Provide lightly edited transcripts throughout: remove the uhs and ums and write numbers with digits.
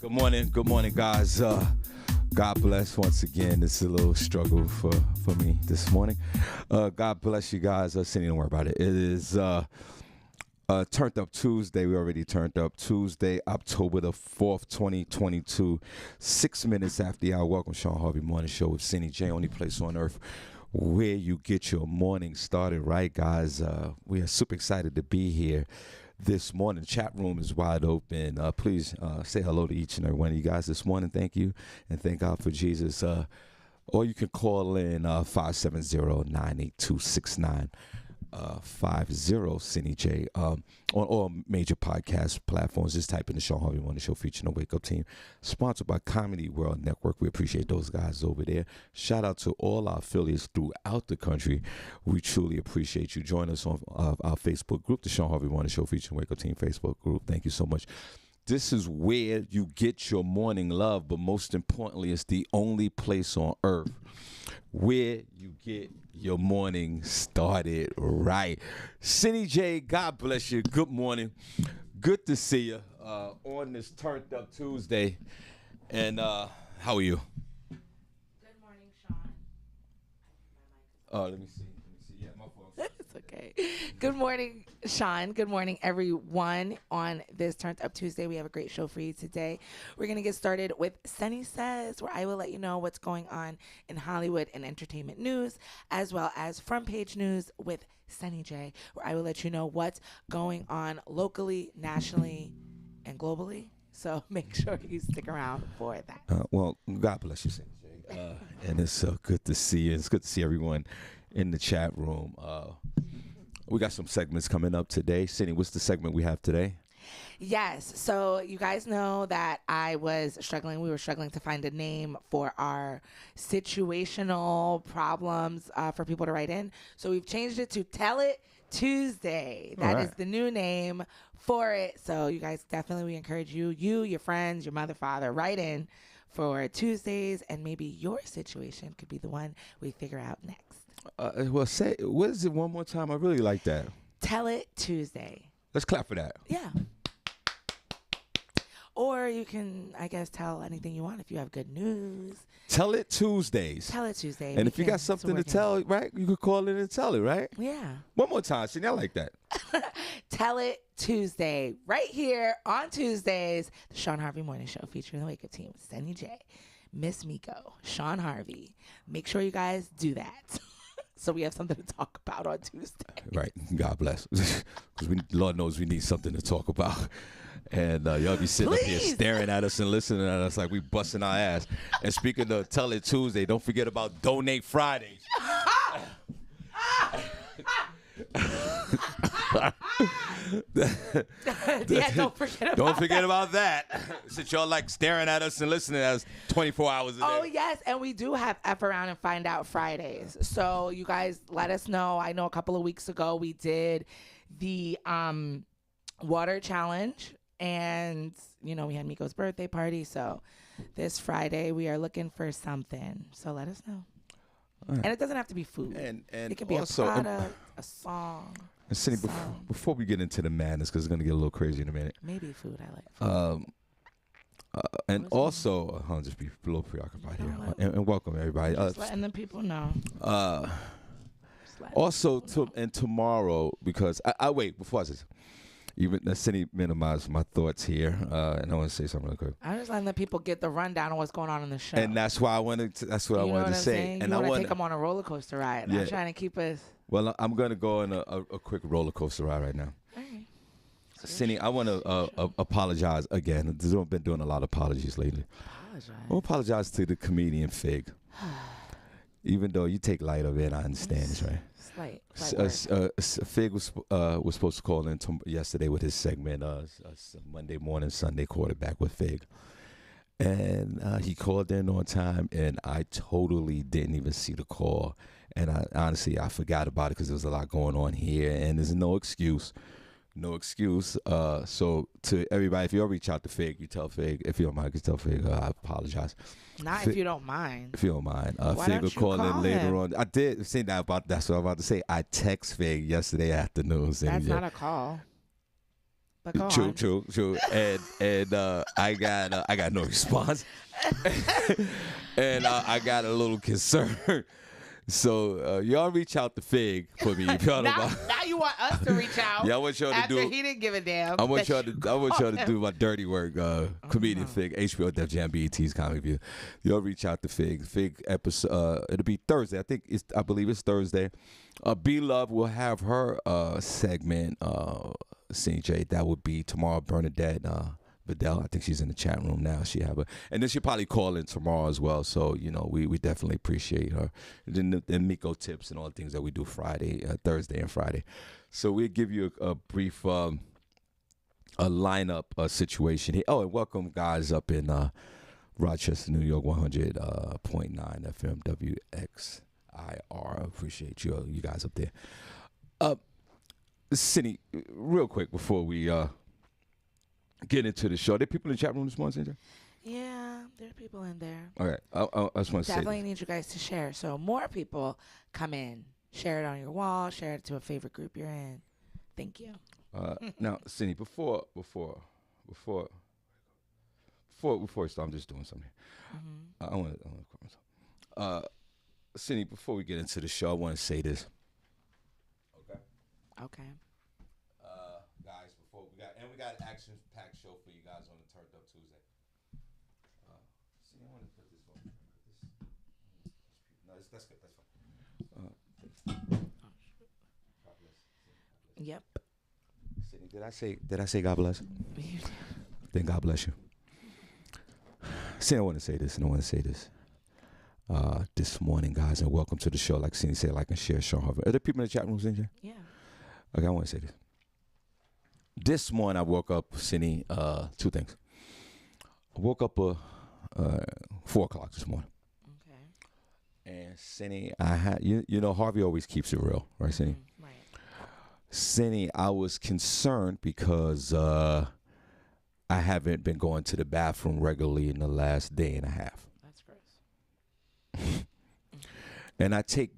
Good morning, guys. God bless once again. This is a little struggle for me this morning. God bless you guys. Cindy, don't worry about it. It is Turned Up Tuesday. We already turned up Tuesday, October the 4th, 2022. 6 minutes after the hour. Welcome, Shawn Harvey Morning Show with Cindy J. Only place on earth where you get your morning started right, guys. We are super excited to be here this morning. Chat room is wide open. Please say hello to each and every one of you guys this morning. Thank you, and thank God for Jesus. Or you can call in 570-982-6950 Cindy J. On all major podcast platforms. Just type in the Shawn Harvey Morning Show featuring the Wake Up Team. Sponsored by Comedy World Network. We appreciate those guys over there. Shout out to all our affiliates throughout the country. We truly appreciate you. Join us on our Facebook group, the Shawn Harvey Morning Show featuring Wake Up Team Facebook group. Thank you so much. This is where you get your morning love, but most importantly, it's the only place on earth where you get your morning started right. Cindy J, God bless you. Good morning. Good to see you on this Turned Up Tuesday. And how are you? Good morning, Shawn. Oh, let me see. Yeah, my fault. It's okay. Good morning, Shawn. Good morning, everyone. On this Turned Up Tuesday, we have a great show for you today. We're going to get started with Sunny Says, where I will let you know what's going on in Hollywood and entertainment news, as well as front page news with Sunny J, where I will let you know what's going on locally, nationally, and globally. So make sure you stick around for that. Well, God bless you, Cindy J. And it's so good to see you. It's good to see everyone in the chat room. We got some segments coming up today. Cindy, what's the segment we have today? Yes. So you guys know that we were struggling to find a name for our situational problems for people to write in. So we've changed it to Tell It Tuesday. That is the new name for it. So you guys, definitely we encourage you, your friends, your mother, father, write in for Tuesdays, and maybe your situation could be the one we figure out next. Well, say, what is it one more time? I really like that. Tell It Tuesday. Let's clap for that. Yeah. Or you can, I guess, tell anything you want if you have good news. Tell It Tuesdays. Tell It Tuesday. And if you got something to tell, right, you could call in and tell it, right? Yeah. One more time, Cindy, I like that. Tell It Tuesday. Right here on Tuesdays, the Shawn Harvey Morning Show featuring the Wake Up Team, Sunny J, Miss Miko, Shawn Harvey. Make sure you guys do that. So we have something to talk about on Tuesday. Right. God bless. Because Lord knows we need something to talk about. And y'all be sitting up here staring at us and listening at us like we busting our ass. And speaking of Tell It Tuesday, don't forget about Donate Fridays. Yeah, don't forget about that. Since y'all like staring at us and listening at us 24 hours a day. Oh, yes. And we do have F Around and Find Out Fridays. So you guys let us know. I know a couple of weeks ago we did the water challenge. And, we had Miko's birthday party. So this Friday we are looking for something. So let us know. Right. And it doesn't have to be food. And it could be also, a product, a song. And Cindy, before we get into the madness, because it's going to get a little crazy in a minute. Maybe food. I like food. And also, I'll just be a little preoccupied here. And welcome, everybody. Just letting the people know. Also, tomorrow, because I wait, before I say even Cindy minimized my thoughts here, and I want to say something real quick. I'm just letting the people get the rundown on what's going on in the show. And that's why I wanted to. That's what I wanted to say. Saying? And I want to take them on a roller coaster ride. Yeah. I'm trying to keep us. Well, I'm going to go on a quick roller coaster ride right now. All right. Cindy, I want to apologize again. I've been doing a lot of apologies lately. I apologize to the comedian Fig. Even though you take light of it, I understand this, right? Fig was supposed to call in yesterday with his segment, Monday morning, Sunday quarterback with Fig. And he called in on time, and I totally didn't even see the call. And I forgot about it because there was a lot going on here, and there's no excuse. No excuse. So to everybody, if you ever reach out to Fig, you tell Fig. If you don't mind, you tell Fig, I apologize. Not if you don't mind. If you don't mind. Why Fig don't will you call call in later him? on. I did say that that's what I'm about to say. I text Fig yesterday afternoon. That's not a call. but go True, on. true. And I got no response, and I got a little concerned. So y'all reach out to Fig for me. If y'all don't Now, mind. now you want us to reach out. Yeah, I want y'all to after do. he didn't give a damn. I want y'all to him. do my dirty work. Comedian Fig, HBO, Def Jam, BET's Comedy View. Y'all reach out to Fig. Fig episode. It'll be Thursday. I believe it's Thursday. B Love will have her segment. CJ, that would be tomorrow. Bernadette Vidal. I think she's in the chat room now. And then she'll probably call in tomorrow as well. So we definitely appreciate her. And then Miko tips and all the things that we do Thursday and Friday. So we'll give you a brief a lineup situation here. Oh, and welcome guys up in Rochester, New York, 100.9 FM WXIR. Appreciate you guys up there. Cindy, real quick before we get into the show. Are there people in the chat room this morning, CJ? Yeah, there are people in there. All right. I just want to say Definitely need you guys to share. So more people come in. Share it on your wall. Share it to a favorite group you're in. Thank you. Now, Cindy, before we start, I'm just doing something. I want to Cindy, before we get into the show, I want to say this. Okay. Guys, we got an action-packed show for you guys on the Turned Up Tuesday. See, I want to put this on. No, that's good. That's fine. God bless. Yep. Sydney, did I say God bless? Then God bless you. See, I want to say this, this morning, guys, and welcome to the show. Like Cindy said, like and share, Shawn Harvey. Are there people in the chat room, Cindy? Yeah. Okay, I want to say this. This morning, I woke up, Cindy, two things. I woke up 4 o'clock this morning. Okay. And Cindy, I had, Harvey always keeps it real, right, Cindy? Right. Cindy, I was concerned because I haven't been going to the bathroom regularly in the last day and a half. That's gross. And I take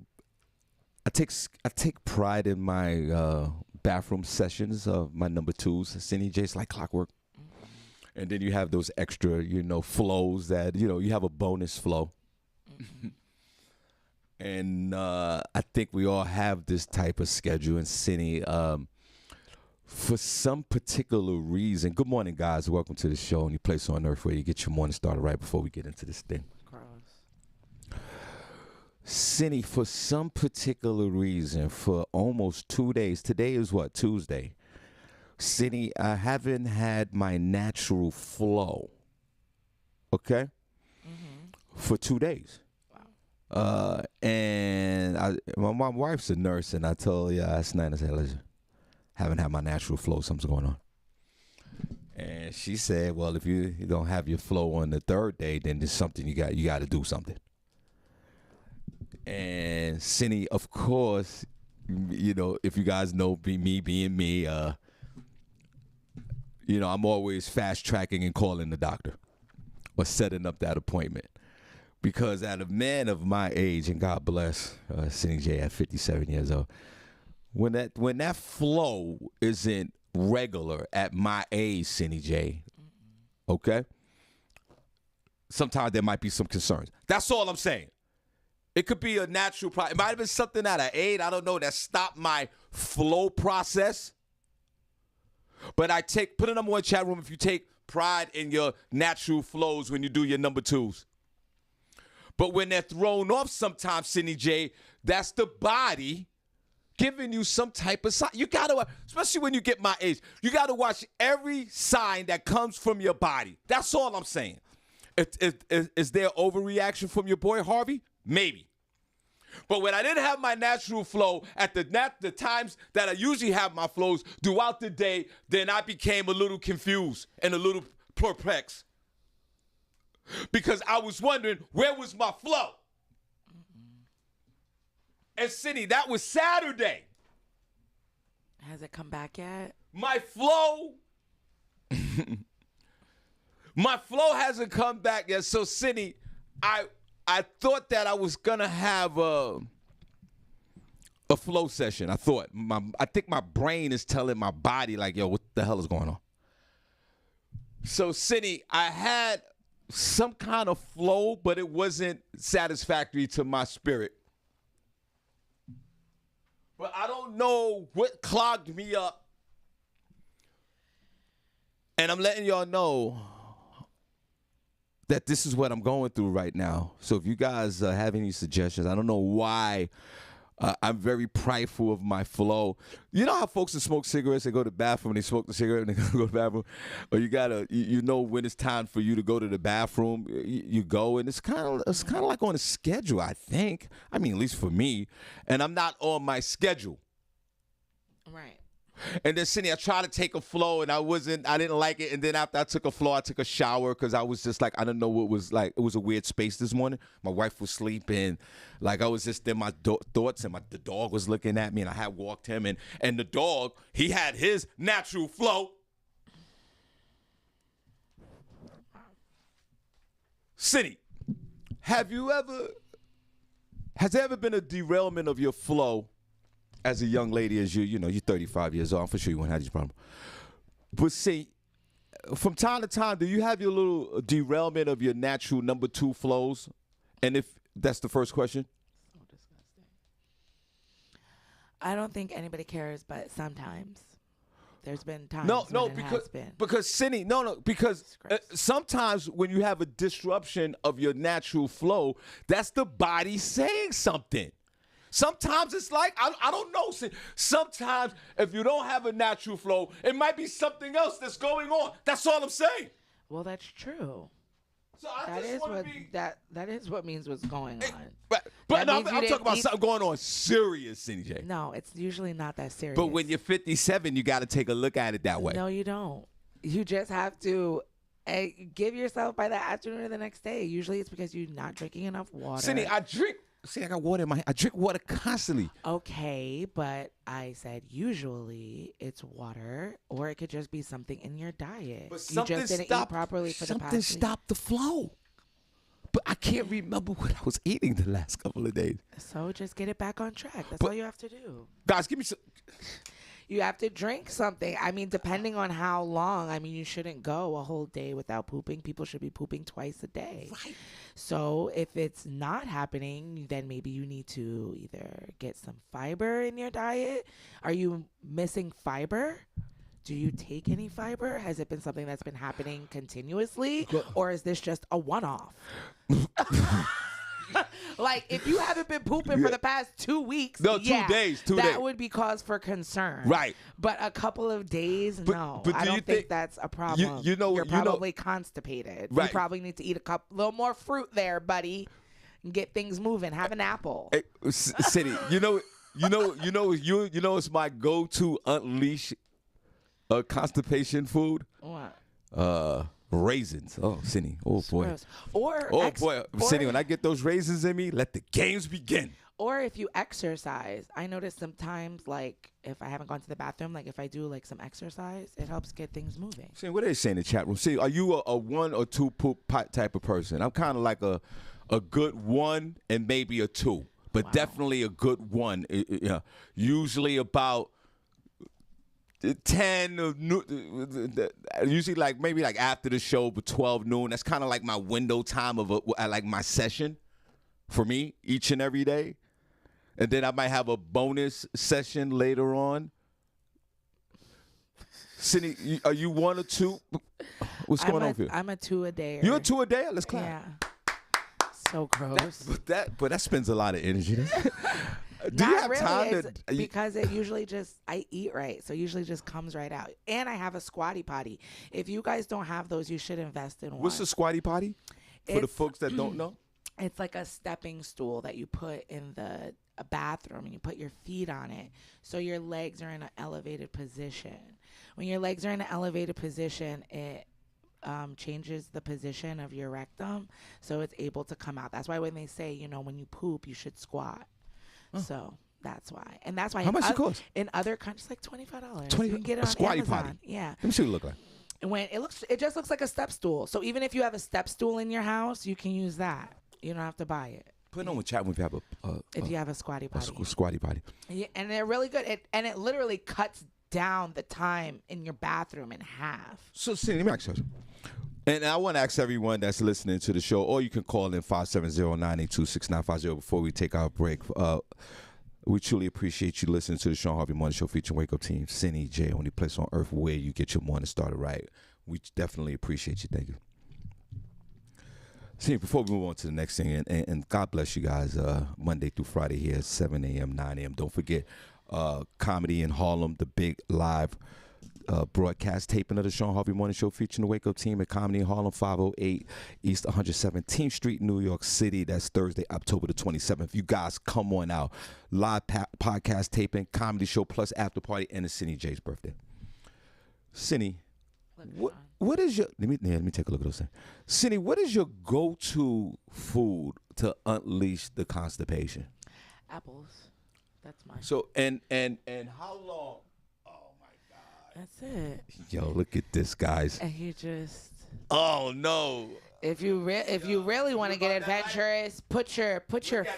pride in my bathroom sessions of my number twos, Cindy J. It's like clockwork. Mm-hmm. And then you have those extra, flows that, you have a bonus flow. Mm-hmm. And I think we all have this type of schedule. And Cindy, for some particular reason, good morning, guys. Welcome to the show, Any Place on Earth where you get your morning started right before we get into this thing. Cindy, for some particular reason, for almost 2 days, today is what, Tuesday? Cindy, I haven't had my natural flow, okay, for 2 days. Wow. And my wife's a nurse, and I told her last night, I said, listen, haven't had my natural flow, something's going on. And she said, well, if you don't have your flow on the third day, then there's something you got to do something. And Cindy, of course, if you guys know me being me, I'm always fast tracking and calling the doctor or setting up that appointment. Because at a man of my age, and God bless Cindy J at 57 years old, when that flow isn't regular at my age, Cindy J, okay, sometimes there might be some concerns. That's all I'm saying. It could be a natural problem. It might have been something that I ate, I don't know, that stopped my flow process. But put a number one chat room if you take pride in your natural flows when you do your number twos. But when they're thrown off sometimes, Cindy J, that's the body giving you some type of sign. You got to, especially when you get my age, you got to watch every sign that comes from your body. That's all I'm saying. Is there overreaction from your boy Harvey? Maybe. But when I didn't have my natural flow at the times that I usually have my flows throughout the day, then I became a little confused and a little perplexed. Because I was wondering, where was my flow? And Cindy, that was Saturday. Has it come back yet? My flow hasn't come back yet. So Cindy, I thought that I was gonna have a flow session. I think my brain is telling my body like, yo, what the hell is going on? So, Cindy, I had some kind of flow, but it wasn't satisfactory to my spirit. But I don't know what clogged me up. And I'm letting y'all know that this is what I'm going through right now. So if you guys have any suggestions, I don't know why I'm very prideful of my flow. You know how folks that smoke cigarettes, they go to the bathroom, they smoke the cigarette, and they go to the bathroom? Or you know when it's time for you to go to the bathroom, you go, and it's kind of like on a schedule, I think. I mean, at least for me. And I'm not on my schedule. Right. And then, Cindy, I tried to take a flow, and I didn't like it. And then after I took a flow, I took a shower because I was just like, I don't know what was like. It was a weird space this morning. My wife was sleeping. Like, I was just in my thoughts, and the dog was looking at me, and I had walked him. And the dog, he had his natural flow. Cindy, has there ever been a derailment of your flow? As a young lady, as you're 35 years old, I'm for sure you won't have these problems. But see, from time to time, do you have your little derailment of your natural number 2 flows? And if that's the first question. So disgusting. I don't think anybody cares, but sometimes there's been times because Cindy, because sometimes when you have a disruption of your natural flow, that's the body saying something. Sometimes it's like, I don't know. Sometimes if you don't have a natural flow, it might be something else that's going on. That's all I'm saying. Well, that's true. So that is what means what's going on. But no, I'm talking about something going on serious, CJ. No, it's usually not that serious. But when you're 57, you got to take a look at it that way. No, you don't. You just have to give yourself by the afternoon or the next day. Usually it's because you're not drinking enough water. Cindy, I got water in my hand. I drink water constantly. Okay, but I said usually it's water, or it could just be something in your diet. But you just didn't eat properly for the past Something stopped the flow. But I can't remember what I was eating the last couple of days. So just get it back on track. That's all you have to do. Guys, give me some. You have to drink something. I mean, depending on how long. I mean, you shouldn't go a whole day without pooping. People should be pooping twice a day. Right. So if it's not happening, then maybe you need to either get some fiber in your diet. Are you missing fiber? Do you take any fiber? Has it been something that's been happening continuously? Or is this just a one-off? Like, if you haven't been pooping for the past 2 weeks, 2 days, that would be cause for concern. Right. But a couple of days, no. But I don't think that's a problem. You're probably constipated. Right. You probably need to eat a little more fruit there, buddy, and get things moving. Have an apple. Hey, City, it's my go-to unleash constipation food. What? Raisins. Oh, Cindy. Oh, boy. Cindy, when I get those raisins in me, let the games begin. Or if you exercise, I notice sometimes, like, if I haven't gone to the bathroom, like, if I do, like, some exercise, it helps get things moving. See, what are they saying in the chat room? See, are you a 1 or 2 poop type of person? I'm kind of like a good 1 and maybe a 2, but definitely a good 1. Usually about 10, usually like maybe like after the show, but 12 noon. That's kind of like my window time of like my session for me each and every day. And then I might have a bonus session later on. Cindy, are you 1 or 2? What's going on here? I'm a 2 a day. You're a 2 a day? Let's clap. Yeah. So gross. But that spends a lot of energy. Do Not you have really. time Because it usually I eat right, so it usually just comes right out. And I have a squatty potty. If you guys don't have those, you should invest in one. What's a squatty potty? For the folks that don't know? It's like a stepping stool that you put in a bathroom, and you put your feet on it, so your legs are in an elevated position. When your legs are in an elevated position, it changes the position of your rectum, so it's able to come out. That's why when they say, when you poop, you should squat. So that's why. And that's why. How much it cost? In other countries, like $25. $20 You can get it on squatty Amazon. potty. Yeah. Let me see what it look like. When it just looks like a step stool. So even if you have a step stool in your house, you can use that. You don't have to buy it. Put it on with chat if you have if you have a squatty potty. Squatty potty. Yeah, and they're really good. It literally cuts down the time in your bathroom in half. So, Cindy, let me ask you something. And I want to ask everyone that's listening to the show, or you can call in 570-982-6950 before we take our break. We truly appreciate you listening to the Shawn Harvey Morning Show featuring Wake Up Team, Cindy J, only place on earth where you get your morning started right. We definitely appreciate you. Thank you. See, before we move on to the next thing, and God bless you guys, Monday through Friday here at 7 a.m., 9 a.m. Don't forget, Comedy in Harlem, the big live broadcast taping of the Shawn Harvey Morning Show featuring the Wake Up Team at Comedy in Harlem, 508 East 117th Street, New York City. That's Thursday, October the 27th. You guys come on out. Live podcast taping, comedy show plus after party, and it's Cindy J's birthday. Cindy, what is your let me take a look at those things. Cindy, what is your go-to food to unleash the constipation? Apples. That's mine. So and how long? Oh my God. That's it. Yo, look at this, guys. And you just. Oh no. If you really want to get adventurous, put your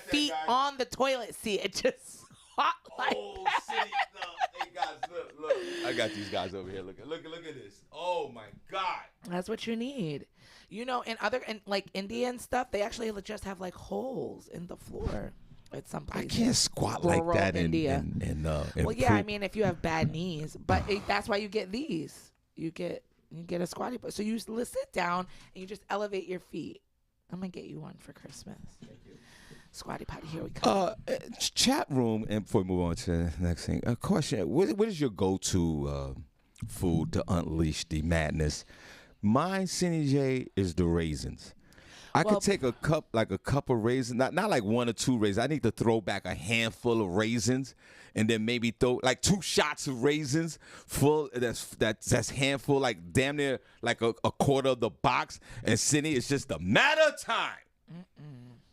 feet on the toilet seat. It just hot like that. Cindy, no. Hey guys, look. I got these guys over here. Look at this. Oh my God. That's what you need. You know, in like Indian stuff, they actually just have like holes in the floor at some places. I can't squat like that India. Well, yeah, I mean, if you have bad knees, but that's why you get these. You get a squatty potty. So you sit down and you just elevate your feet. I'm gonna get you one for Christmas. Thank you. Squatty potty, here we go. Chat room, and before we move on to the next thing, a question: What is your go-to food to unleash the madness? Mine, Cindy J, is the raisins. I could take a cup of raisins, not like one or two raisins. I need to throw back a handful of raisins, and then maybe throw like 2 shots of raisins full. That's handful, like damn near like a quarter of the box. And Cindy, it's just a matter of time.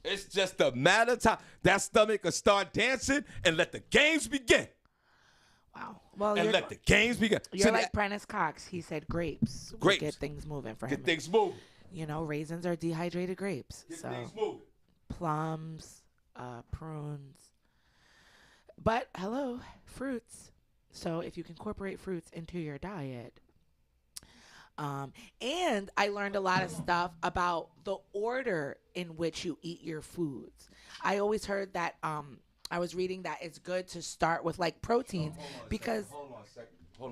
It's just a matter of time. That stomach will start dancing and let the games begin. Wow. Well, and let the games begin. You're like Prentice Cox. He said grapes. Grapes. Get things moving for him. Get things moving. You know, raisins are dehydrated grapes. Get things moving. Plums, prunes. But, hello, fruits. So if you can incorporate fruits into your diet. And I learned a lot of stuff about the order in which you eat your foods. I always heard that I was reading that it's good to start with like proteins because hold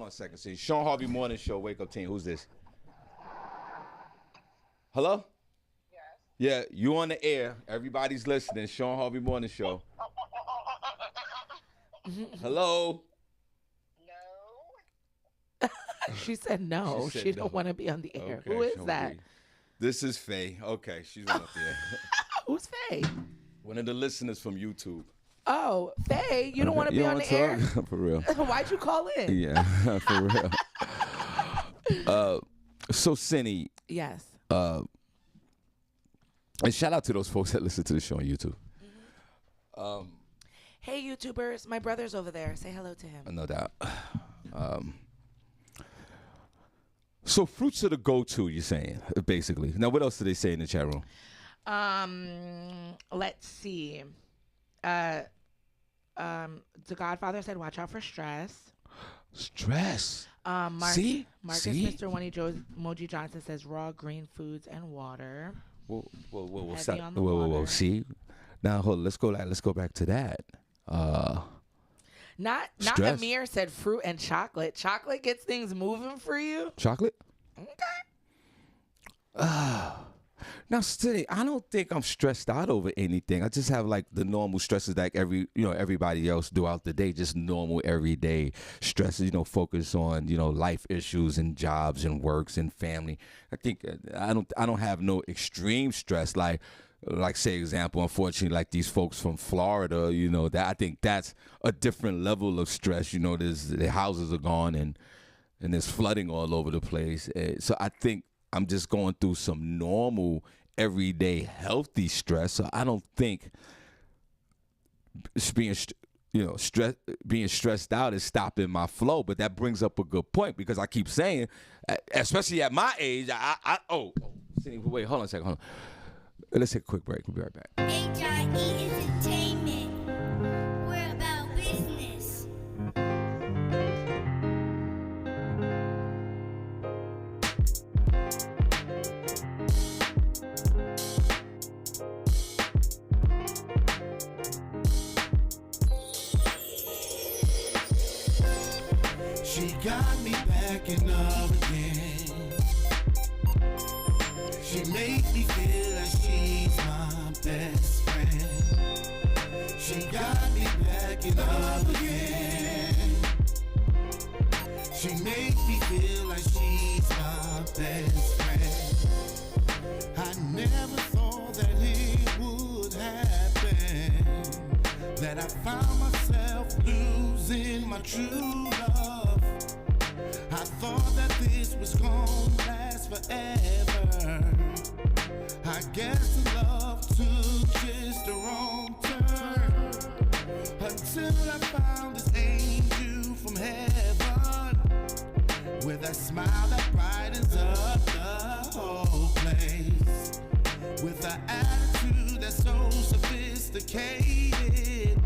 on a second. See, Shawn Harvey Morning Show, Wake Up Team. Who's this? Hello? Yes. Yeah, you on the air. Everybody's listening. Shawn Harvey Morning Show. Hello? She said no. She don't want to be on the air. Okay, who is that? This is Faye. Okay, she's on up there. Who's Faye? One of the listeners from YouTube. Oh, Faye, you don't want to be on the air? For real. Why'd you call in? Yeah, for real. So, Cindy. Yes. And shout out to those folks that listen to the show on YouTube. Mm-hmm. Hey, YouTubers. My brother's over there. Say hello to him. No doubt. So fruits are the go-to, you're saying, basically. Now, what else do they say in the chat room? Let's see. The Godfather said, watch out for stress. Stress? Marcus See? Mr. Moji Johnson says raw green foods and water. Whoa. Stop. Whoa. See? Now, hold on. Let's go back to that. Not Amir said fruit and chocolate. Chocolate gets things moving for you. Chocolate? Okay. Now, Cindy, I don't think I'm stressed out over anything. I just have like the normal stresses like everybody else throughout the day, just normal everyday stresses, focus on, life issues and jobs and works and family. I think I don't have no extreme stress like say example, unfortunately, like these folks from Florida, that I think that's a different level of stress. The houses are gone and there's flooding all over the place. So I think I'm just going through some normal, everyday, healthy stress. So I don't think being stressed out is stopping my flow. But that brings up a good point because I keep saying, especially at my age, Wait, hold on a second. Let's take a quick break. We'll be right back. Entertainment. We're about business. She got me back in love again. She made me feel like she's my best friend. She got me back in love again. She made me feel like she's my best friend. I never thought that it would happen, that I found myself losing my true love. I thought that this was gonna last forever. I guess the love took just a wrong turn, until I found this angel from heaven, with a smile that brightens up the whole place, with an attitude that's so sophisticated.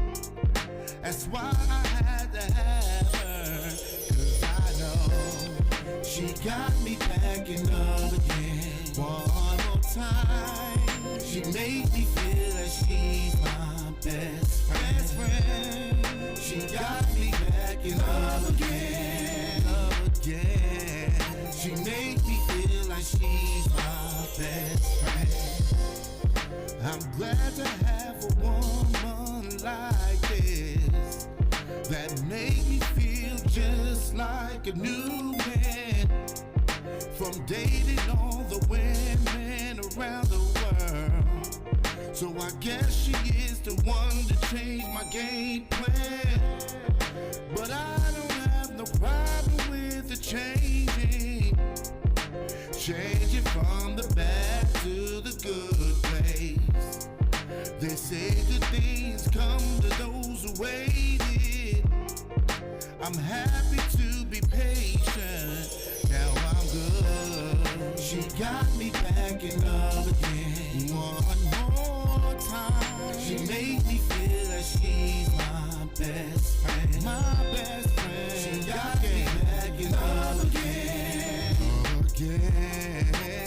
That's why I had to have her, 'cause I know she got me back in love again. One more time, she made me feel like she's my best friend. She got me back in love again, She made me feel like she's my best friend. I'm glad to have a woman like this, that made me feel just like a new man, from dating all the women around the world. So I guess she is the one to change my game plan, but I don't have no problem with the changing from the bad to the good place. They say good things come to those who waited. I'm happy to be patient, now I'm good. She got me back in love again. One more time, she made me feel like she's my best friend. My best friend. She got me back in love again.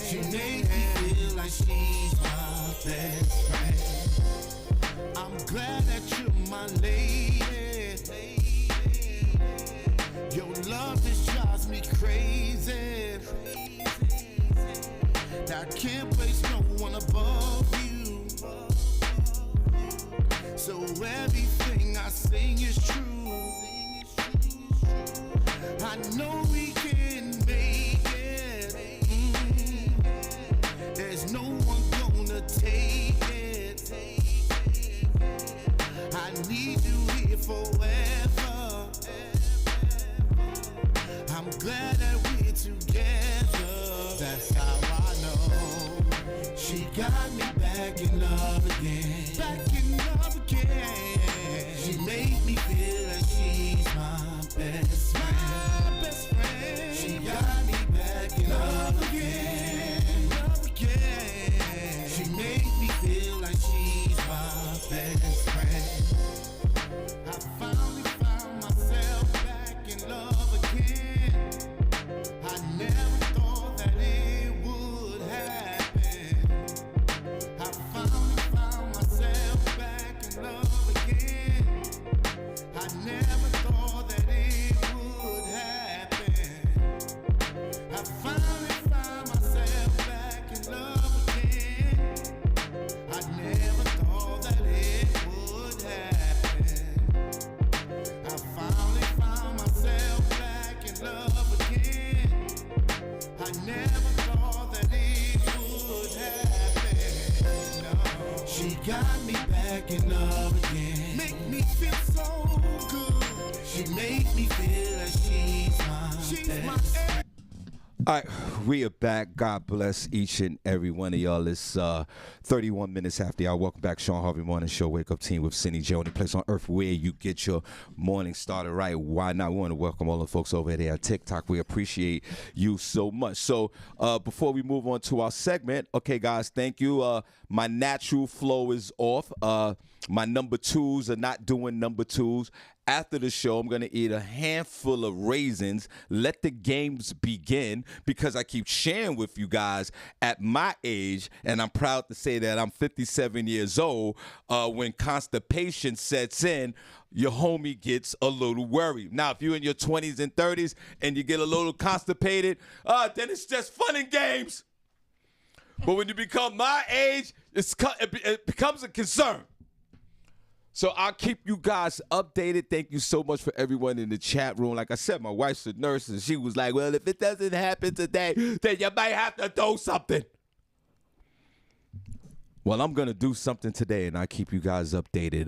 She made me feel like she's my best friend. I'm glad that you're my lady. Your love just drives me crazy. I can't place no one above you, so everything I sing is true. I know we can make it. There's no one gonna take it. I need you here forever. I'm glad that we're together. That's how I know. She got me back in love again. Back in love again. She made me feel like she's my best friend. My best friend. She got me back in love again. Love again. She made me feel like she's my best friend. I finally found myself back in love again. I never thought that it would happen. I finally found myself back in love again. I never thought that it would happen. I finally found myself back in love again. I never thought that it would happen. I finally found myself back in love again. I never thought that it would happen. No. She got me back in love again. Make me feel so good. She made me feel like she's my best. All right, we are back. God bless each and every one of y'all. It's 31 minutes after y'all. Welcome back, Shawn Harvey Morning Show. Wake Up Team with Cindy J. Only place on earth where you get your morning started right. Why not? We want to welcome all the folks over there at TikTok. We appreciate you so much. So before we move on to our segment, okay, guys, thank you. My natural flow is off. My number twos are not doing number twos. After the show, I'm going to eat a handful of raisins, let the games begin, because I keep sharing with you guys at my age, and I'm proud to say that I'm 57 years old, when constipation sets in, your homie gets a little worried. Now, if you're in your 20s and 30s and you get a little constipated, then it's just fun and games. But when you become my age, it becomes a concern. So I'll keep you guys updated. Thank you so much for everyone in the chat room. Like I said, my wife's a nurse, and she was like, well, if it doesn't happen today, then you might have to do something. Well, I'm going to do something today, and I'll keep you guys updated.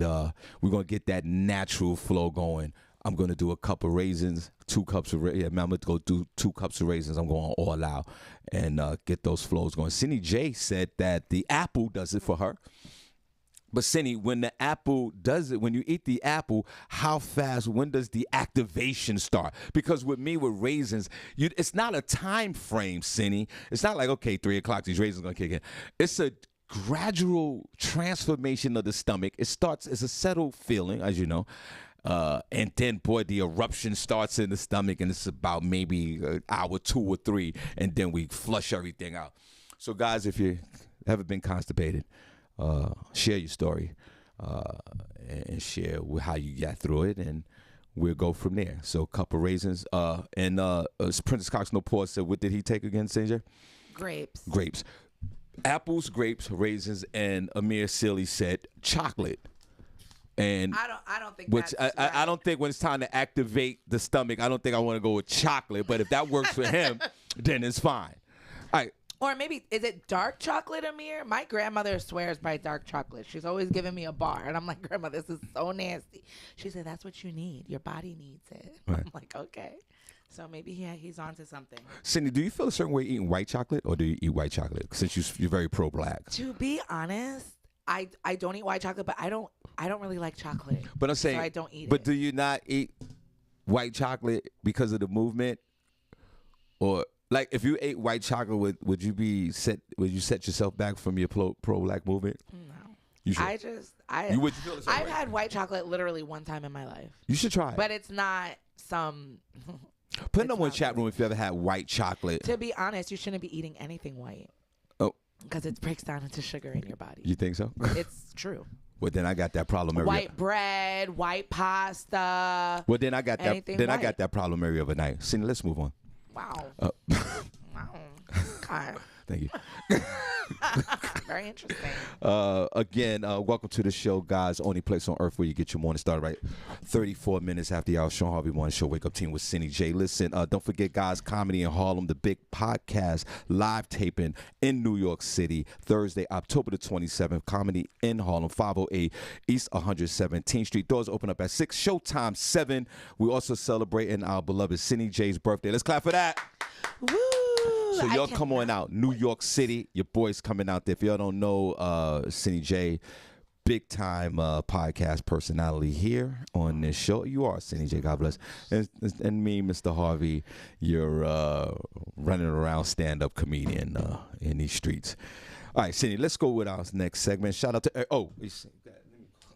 We're going to get that natural flow going. I'm going to do a cup of raisins, 2 cups of raisins. I'm going to go do 2 cups of raisins. I'm going all out and get those flows going. Cindy J said that the apple does it for her. But Cindy, when the apple does it, when you eat the apple, how fast, when does the activation start? Because with me, with raisins, it's not a time frame, Cindy. It's not like, okay, 3 o'clock, these raisins are going to kick in. It's a gradual transformation of the stomach. It starts as a settled feeling, as you know. And then, boy, the eruption starts in the stomach, and it's about maybe an hour, 2 or 3, and then we flush everything out. So, guys, if you ever been constipated, share your story and share how you got through it, and we'll go from there. So, a cup of raisins. And Princess Cox No Pause said, what did he take again, Sanjay? Grapes. Grapes. Apples, grapes, raisins, and Amir Sealy said chocolate. And I don't think which that's right. I don't think when it's time to activate the stomach, I don't think I want to go with chocolate. But if that works for him, then it's fine. All right. Or maybe, is it dark chocolate, Amir? My grandmother swears by dark chocolate. She's always giving me a bar. And I'm like, Grandma, this is so nasty. She said, that's what you need. Your body needs it. Right. I'm like, okay. So maybe he's onto something. Cindy, do you feel a certain way eating white chocolate, or do you eat white chocolate since you're very pro-black? To be honest, I don't eat white chocolate, but I don't really like chocolate. But I'm saying, so I don't eat but it. do you not eat white chocolate because of the movement? Or like, if you ate white chocolate, would you set yourself back from your pro-black movement? No. You should. I've had white chocolate literally one time in my life. You should try it. But it's not some. Put it in the chat room if you ever had white chocolate. To be honest, you shouldn't be eating anything white. Oh. Because it breaks down into sugar in your body. You think so? It's true. Well, then I got that problem. White bread, white pasta. Well, then I got that. Then white. I got that problem every other night. Cindy, let's move on. Wow. Wow. God. Thank you. Very interesting. Again, welcome to the show, guys. Only place on earth where you get your morning started right 34 minutes after y'all. Shawn Harvey Morning Show, Wake Up Team with Cindy J. Listen, don't forget, guys, Comedy in Harlem, the big podcast live taping in New York City, Thursday, October the 27th. Comedy in Harlem, 508 East 117th Street. Doors open up at 6, showtime 7. We're also celebrating our beloved Cindy J's birthday. Let's clap for that. Woo! So y'all come on out. New York City, your boy's coming out there. If y'all don't know, Cindy J, big time podcast personality here on this show. You are Cindy J, God bless. And me, Mr. Harvey, you're running around stand-up comedian in these streets. All right, Cindy, let's go with our next segment. Shout out to let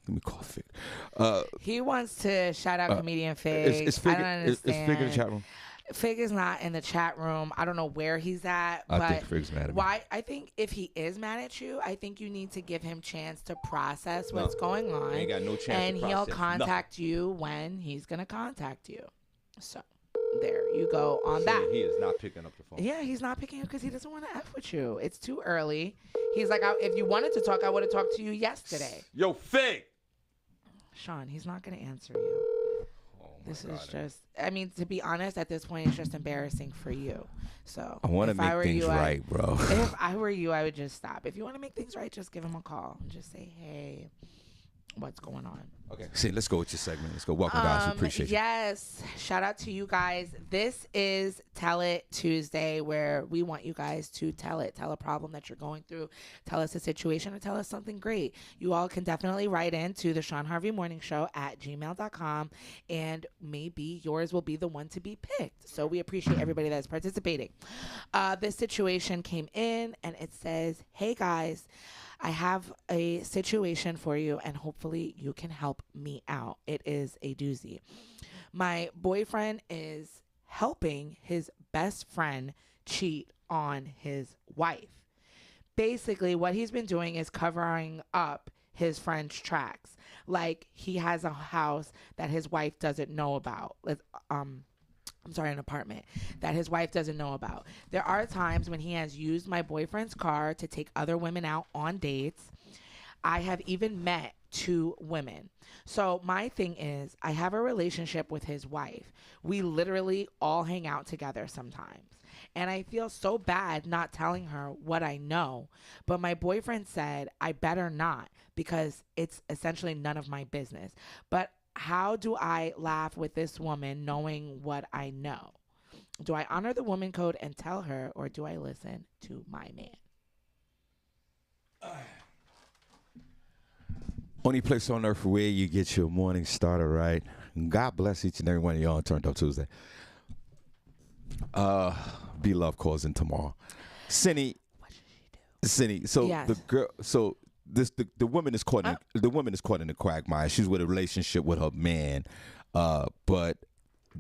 me call Fig. He wants to shout out comedian Fig. Is Fig, I don't understand. Is Fig in the chat room? Fig is not in the chat room. I don't know where he's at. I think Fig's mad at me. I think if he is mad at you, I think you need to give him chance to process what's going on. He ain't got no chance and to he'll process contact you when he's going to contact you. So there you go on that. He is not picking up the phone. Yeah, he's not picking up because he doesn't want to F with you. It's too early. He's like, if you wanted to talk, I would have talked to you yesterday. Yo, Fig! Shawn, he's not going to answer you. This is just, I mean, to be honest, at this point, it's just embarrassing for you. So I want to make things right, bro. If I were you, I would just stop. If you want to make things right, just give him a call and just say, hey, what's going on? Okay. See, let's go with your segment. Let's go. Welcome, guys. We appreciate you. Yes. Shout out to you guys. This is Tell It Tuesday, where we want you guys to tell it. Tell a problem that you're going through. Tell us a situation or tell us something great. You all can definitely write in to the Shawn Harvey Morning Show at gmail.com, and maybe yours will be the one to be picked. So we appreciate everybody that's participating. This situation came in, and it says, hey, guys, I have a situation for you, and hopefully you can help me out. It is a doozy. My boyfriend is helping his best friend cheat on his wife. Basically, what he's been doing is covering up his friend's tracks. Like, he has a house that his wife doesn't know about. An apartment that his wife doesn't know about. There are times when he has used my boyfriend's car to take other women out on dates. I have even met 2 women. So my thing is, I have a relationship with his wife. We literally all hang out together sometimes. And I feel so bad not telling her what I know. But my boyfriend said I better not, because it's essentially none of my business. But how do I laugh with this woman knowing what I know? Do I honor the woman code and tell her, or do I listen to my man? Only place on earth where you get your morning started right. God bless each and every one of y'all on Turned Up Tuesday. Be Love calls in tomorrow. Cindy. What should she do? Cindy. So Yes. the girl. So the woman is caught in the woman is caught in the quagmire. She's with a relationship with her man, but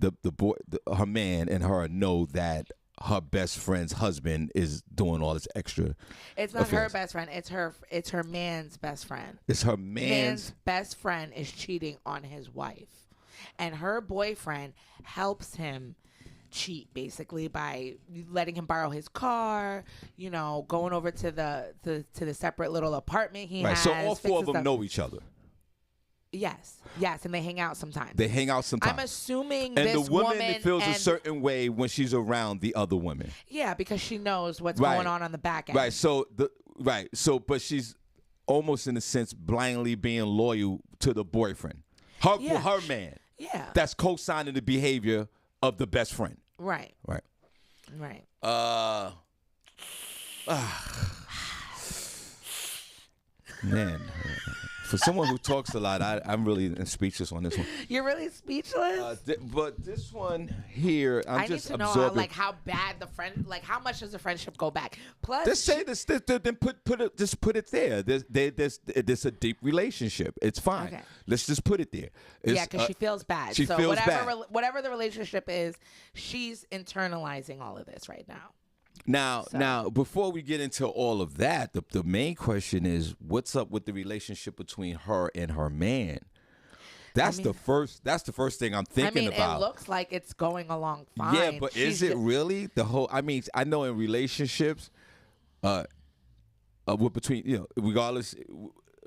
her man and her know that her best friend's husband is doing all this extra. It's not affairs. her best friend. It's her man's best friend. It's her Man's best friend is cheating on his wife, and her boyfriend helps him cheat, basically, by letting him borrow his car, going over to the separate little apartment he has. So all 4 of them stuff. know each other. Yes, and they hang out sometimes. I'm assuming and this the woman feels a certain way when she's around the other women. Yeah, because she knows what's going on the back end. Right. So but she's almost in a sense blindly being loyal to the boyfriend. Her man. Yeah. That's co-signing the behavior of the best friend. Right. Right. Man, for someone who talks a lot, I'm really speechless on this one. You're really speechless? But this one here, I need to know how bad the friend, how much does the friendship go back? Plus, let's say this, then put it there. There's a deep relationship. It's fine. Okay. Let's just put it there. Because she feels bad. She feels bad. Whatever the relationship is, she's internalizing all of this right now. Now, before we get into all of that, the main question is, what's up with the relationship between her and her man? That's the first thing I'm thinking about. It looks like it's going along fine. Yeah, but is it really the whole? I mean, I know in relationships, between regardless,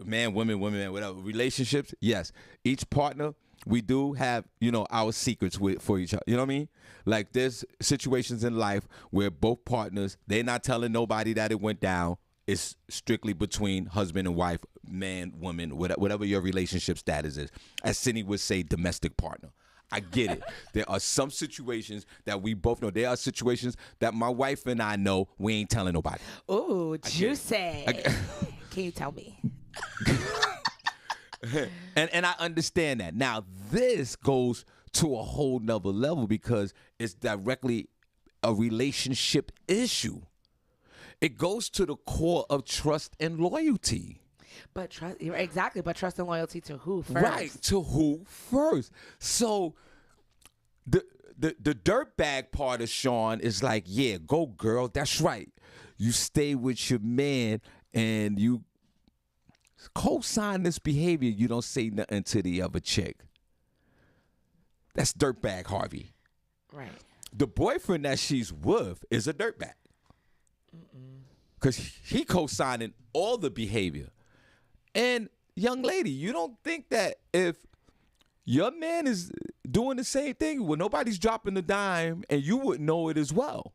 man, women, whatever relationships. Yes, each partner. We do have, our secrets for each other. You know what I mean? Like, there's situations in life where both partners, they're not telling nobody that it went down. It's strictly between husband and wife, man, woman, whatever your relationship status is. As Cindy would say, domestic partner. I get it. There are some situations that we both know. There are situations that my wife and I know we ain't telling nobody. Ooh, juicy. Can you tell me? And I understand that. Now, this goes to a whole nother level because it's directly a relationship issue. It goes to the core of trust and loyalty. But trust and loyalty to who first? Right, to who first. So the dirtbag part of Shawn is like, yeah, go girl, that's right. You stay with your man and you co-sign this behavior, you don't say nothing to the other chick. That's dirtbag Harvey. Right. The boyfriend that she's with is a dirtbag. Because he co-signing all the behavior. And young lady, you don't think that if your man is doing the same thing, well, nobody's dropping a dime and you wouldn't know it as well.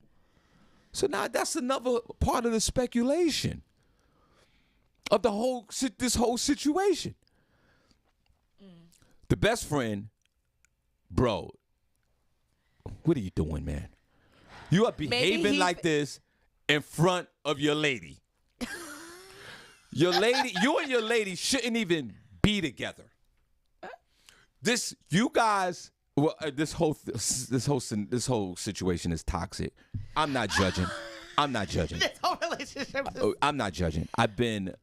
So now that's another part of the speculation of this whole situation. The best friend, bro, what are you doing, man? You are behaving like this in front of your lady. You and your lady shouldn't even be together. You guys, this whole situation is toxic. I'm not judging. This whole relationship. I'm not judging. I've been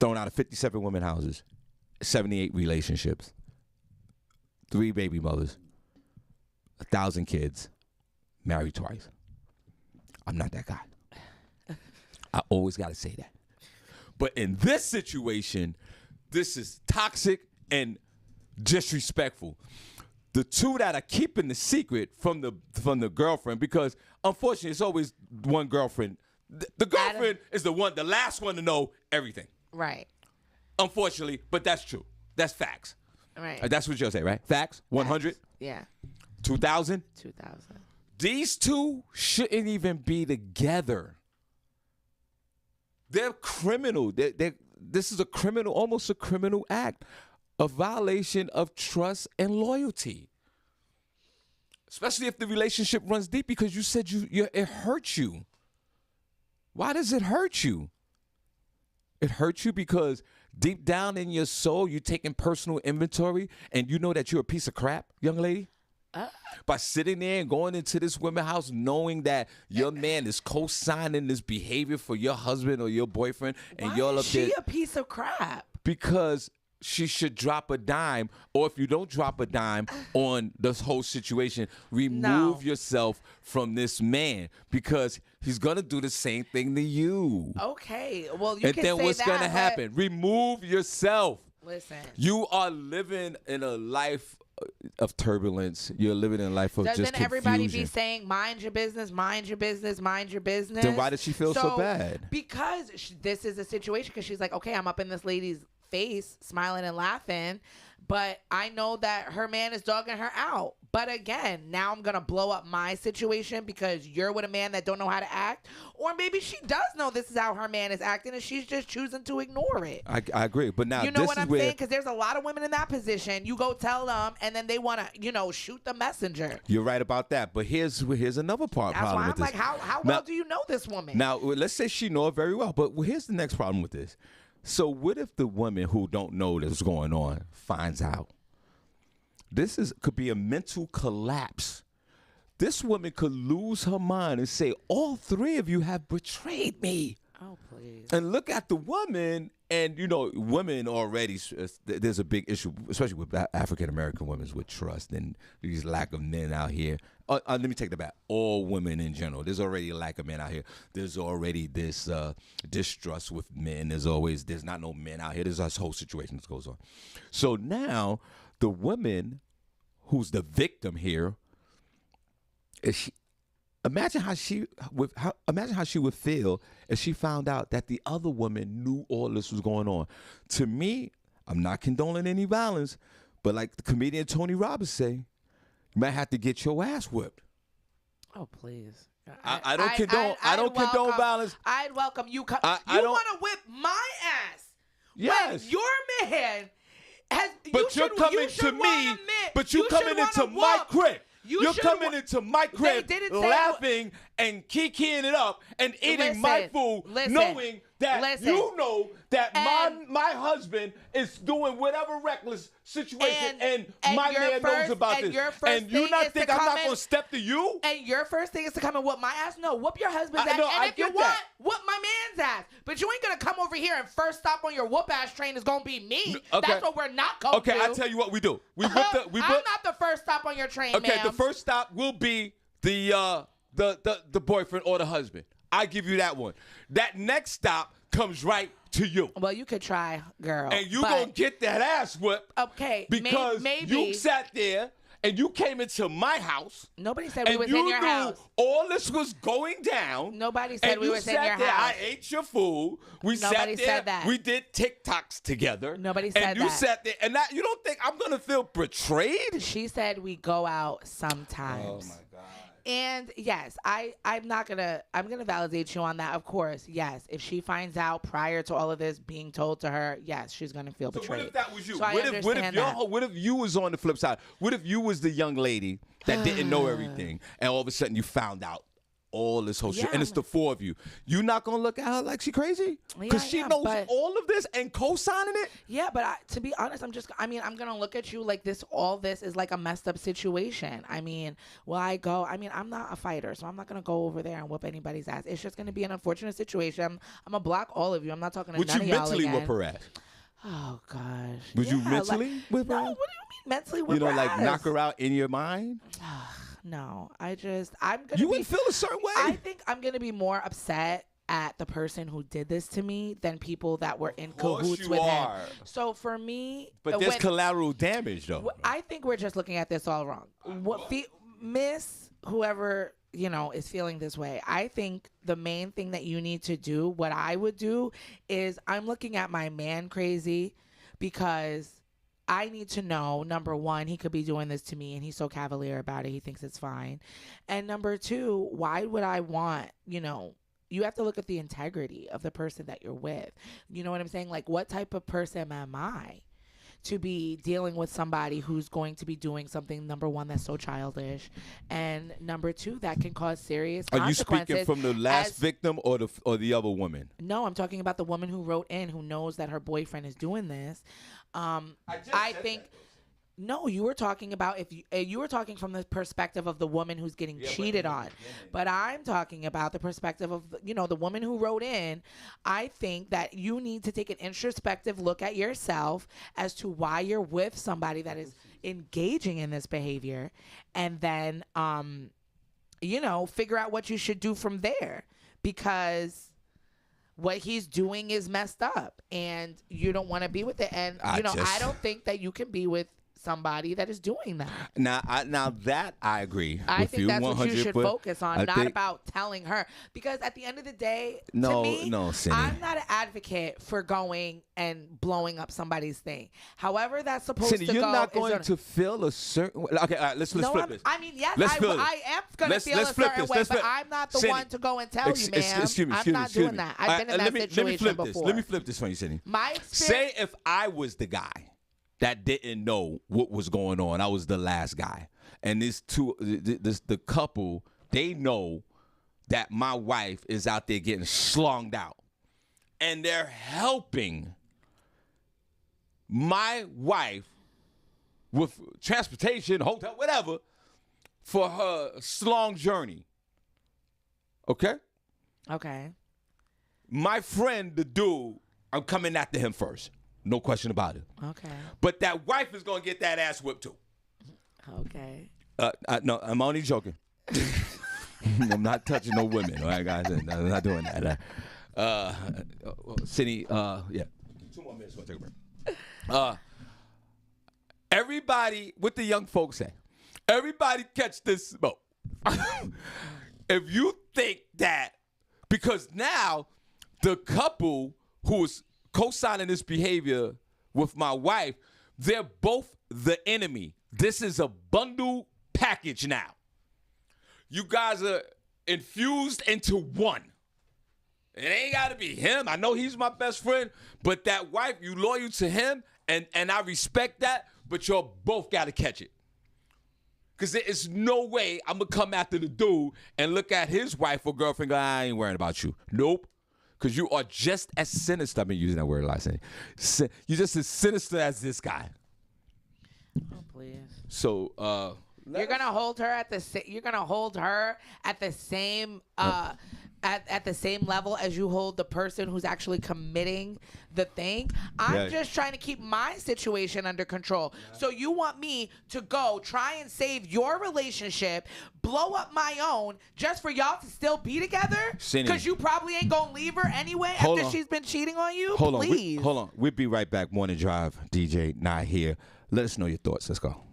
thrown out of 57 women houses, 78 relationships, 3 baby mothers, 1,000 kids, married twice. I'm not that guy. I always got to say that. But in this situation, this is toxic and disrespectful. The two that are keeping the secret from the girlfriend, because unfortunately it's always one girlfriend. The girlfriend is the last one to know everything. Right. Unfortunately, but that's true. That's facts. Right. That's what you'll say, right? Facts. 100. Yeah. 2,000. These two shouldn't even be together. They're criminal. This is almost a criminal act, a violation of trust and loyalty. Especially if the relationship runs deep, because you said it hurts you. Why does it hurt you? It hurts you because deep down in your soul, you're taking personal inventory and you know that you're a piece of crap, young lady. By sitting there and going into this woman's house knowing that your man is co-signing this behavior for your husband or your boyfriend, and y'all up there. Why is she a piece of crap? Because she should drop a dime, or if you don't drop a dime on this whole situation, remove yourself from this man, because he's gonna do the same thing to you. Okay, well, and can then say what's that, gonna happen? Remove yourself. Listen, you are living in a life of turbulence. You're living in a life of just confusion. Doesn't everybody be saying, mind your business, mind your business, mind your business? Then why does she feel so bad? Because this is a situation, because she's like, okay, I'm up in this lady's face, smiling and laughing, but I know that her man is dogging her out. But again, now I'm going to blow up my situation because you're with a man that don't know how to act. Or maybe she does know this is how her man is acting and she's just choosing to ignore it. I agree. But now, you know what I'm saying? Because there's a lot of women in that position. You go tell them and then they want to, shoot the messenger. You're right about that. But here's another part. That's why I'm like, how well do you know this woman? Now, let's say she know it very well. But here's the next problem with this. So what if the woman who don't know what's going on finds out? This could be a mental collapse. This woman could lose her mind and say, all 3 of you have betrayed me. Oh, please. And look at the woman, and, women already, there's a big issue, especially with African-American women, with trust and these lack of men out here. Let me take that back. All women in general. There's already a lack of men out here. There's already this distrust with men. There's not no men out here. There's this whole situation that goes on. So now the woman who's the victim here, imagine how she would feel if she found out that the other woman knew all this was going on. To me, I'm not condoning any violence, but like the comedian Tony Robbins say, you might have to get your ass whipped. Oh, please. I don't condone violence. I'd welcome you. You want to whip my ass? Yes. When your man has. But you're coming to me. But you're coming into my crib. You're coming into my crib laughing and kikiing it up and eating my food, knowing that you know that my husband is doing whatever reckless situation and my man knows about this. And you not think I'm not going to step to you? And your first thing is to come and whoop my ass? No, whoop your husband's ass. And if you want, whoop my man's ass. But you ain't going to come over here and first stop on your whoop ass train is going to be me. Okay. That's what we're not going to do. Okay, I tell you what we do. I'm not the first stop on your train, okay, ma'am. The first stop will be the boyfriend or the husband. I give you that one. That next stop comes right to you. Well, you could try, girl. And you gonna get that ass whipped. Okay, because maybe you sat there and you came into my house. Nobody said we was in your house. All this was going down. Nobody said we was in your house. I ate your food. Nobody said that. We did TikToks together. Nobody said that. And you sat there. And you don't think I'm gonna feel betrayed? She said we go out sometimes. Oh my God. And yes, I'm gonna validate you on that. Of course, yes. If she finds out prior to all of this being told to her, yes, she's gonna feel So betrayed. what if that was you? So I understand that. What if you was on the flip side? What if you was the young lady that didn't know everything, and all of a sudden you found out all this whole shit, and it's the four of you? You not gonna look at her like she crazy? Because she knows all of this and co-signing it? Yeah, but to be honest, I'm gonna look at you like this. All this is like a messed up situation. I mean, I'm not a fighter, so I'm not gonna go over there and whoop anybody's ass. It's just gonna be an unfortunate situation. I'm gonna block all of you. I'm not talking to none of y'all again. Would you mentally whip her ass? Oh gosh. Would you mentally whip her ass? No, what do you mean mentally whip her ass? Like knock her out in your mind? No, I'm gonna. You wouldn't feel a certain way. I think I'm gonna be more upset at the person who did this to me than people that were in cahoots with him. So for me, but there's collateral damage, though. I think we're just looking at this all wrong. Miss whoever is feeling this way, I think the main thing that you need to do, what I would do, is I'm looking at my man crazy, because I need to know, number one, he could be doing this to me and he's so cavalier about it, he thinks it's fine. And number two, why would I want, you have to look at the integrity of the person that you're with. You know what I'm saying? Like, what type of person am I to be dealing with somebody who's going to be doing something, number one, that's so childish, and number two, that can cause serious consequences. Are you speaking from the last victim or the other woman? No, I'm talking about the woman who wrote in, who knows that her boyfriend is doing this. I think. No, you were talking about you were talking from the perspective of the woman who's getting cheated on, but I'm talking about the perspective of the woman who wrote in. I think that you need to take an introspective look at yourself as to why you're with somebody that is engaging in this behavior, and then figure out what you should do from there, because what he's doing is messed up and you don't want to be with it. And I don't think that you can be with somebody that is doing that. Now that I agree. I with think you that's 100, what you should focus on, not about telling her. Because at the end of the day, to me, Cindy. I'm not an advocate for going and blowing up somebody's thing. However that's supposed Cindy, to go. You're not going to feel a certain way. Okay, all right, let's flip this. I mean, yes, I am going to feel a certain way, but I'm not the one to go and tell you, ma'am. I'm not doing that. I've been in that situation before. Let me flip this for you, Cindy. My experience. Say if I was the guy that didn't know what was going on. I was the last guy. And the couple, they know that my wife is out there getting slonged out. And they're helping my wife with transportation, hotel, whatever, for her slong journey. Okay? Okay. My friend, the dude, I'm coming after him first. No question about it. Okay. But that wife is going to get that ass whipped too. Okay. No, I'm only joking. I'm not touching no women. All right, guys? I'm not doing that. Cindy, yeah. 2 more minutes. We'll take a break. Everybody, what the young folks say, everybody catch this smoke. If you think that, because now the couple who's co-signing this behavior with my wife, they're both the enemy. This is a bundle package now. You guys are infused into one. It ain't got to be him. I know he's my best friend, but that wife, you loyal to him, and I respect that, but y'all both got to catch it. Because there is no way I'm going to come after the dude and look at his wife or girlfriend and go, I ain't worrying about you. Nope. Because you are just as sinister. I've been using that word a lot. You're just as sinister as this guy. Oh, please. So, you're gonna hold her at the same at the same level as you hold the person who's actually committing the thing. I'm just trying to keep my situation under control. So you want me to go try and save your relationship, blow up my own, just for y'all to still be together? Because you probably ain't gonna leave her anyway after she's been cheating on you? Please. Hold on. We'll be right back. Morning Drive, DJ not here. Let us know your thoughts. Let's go.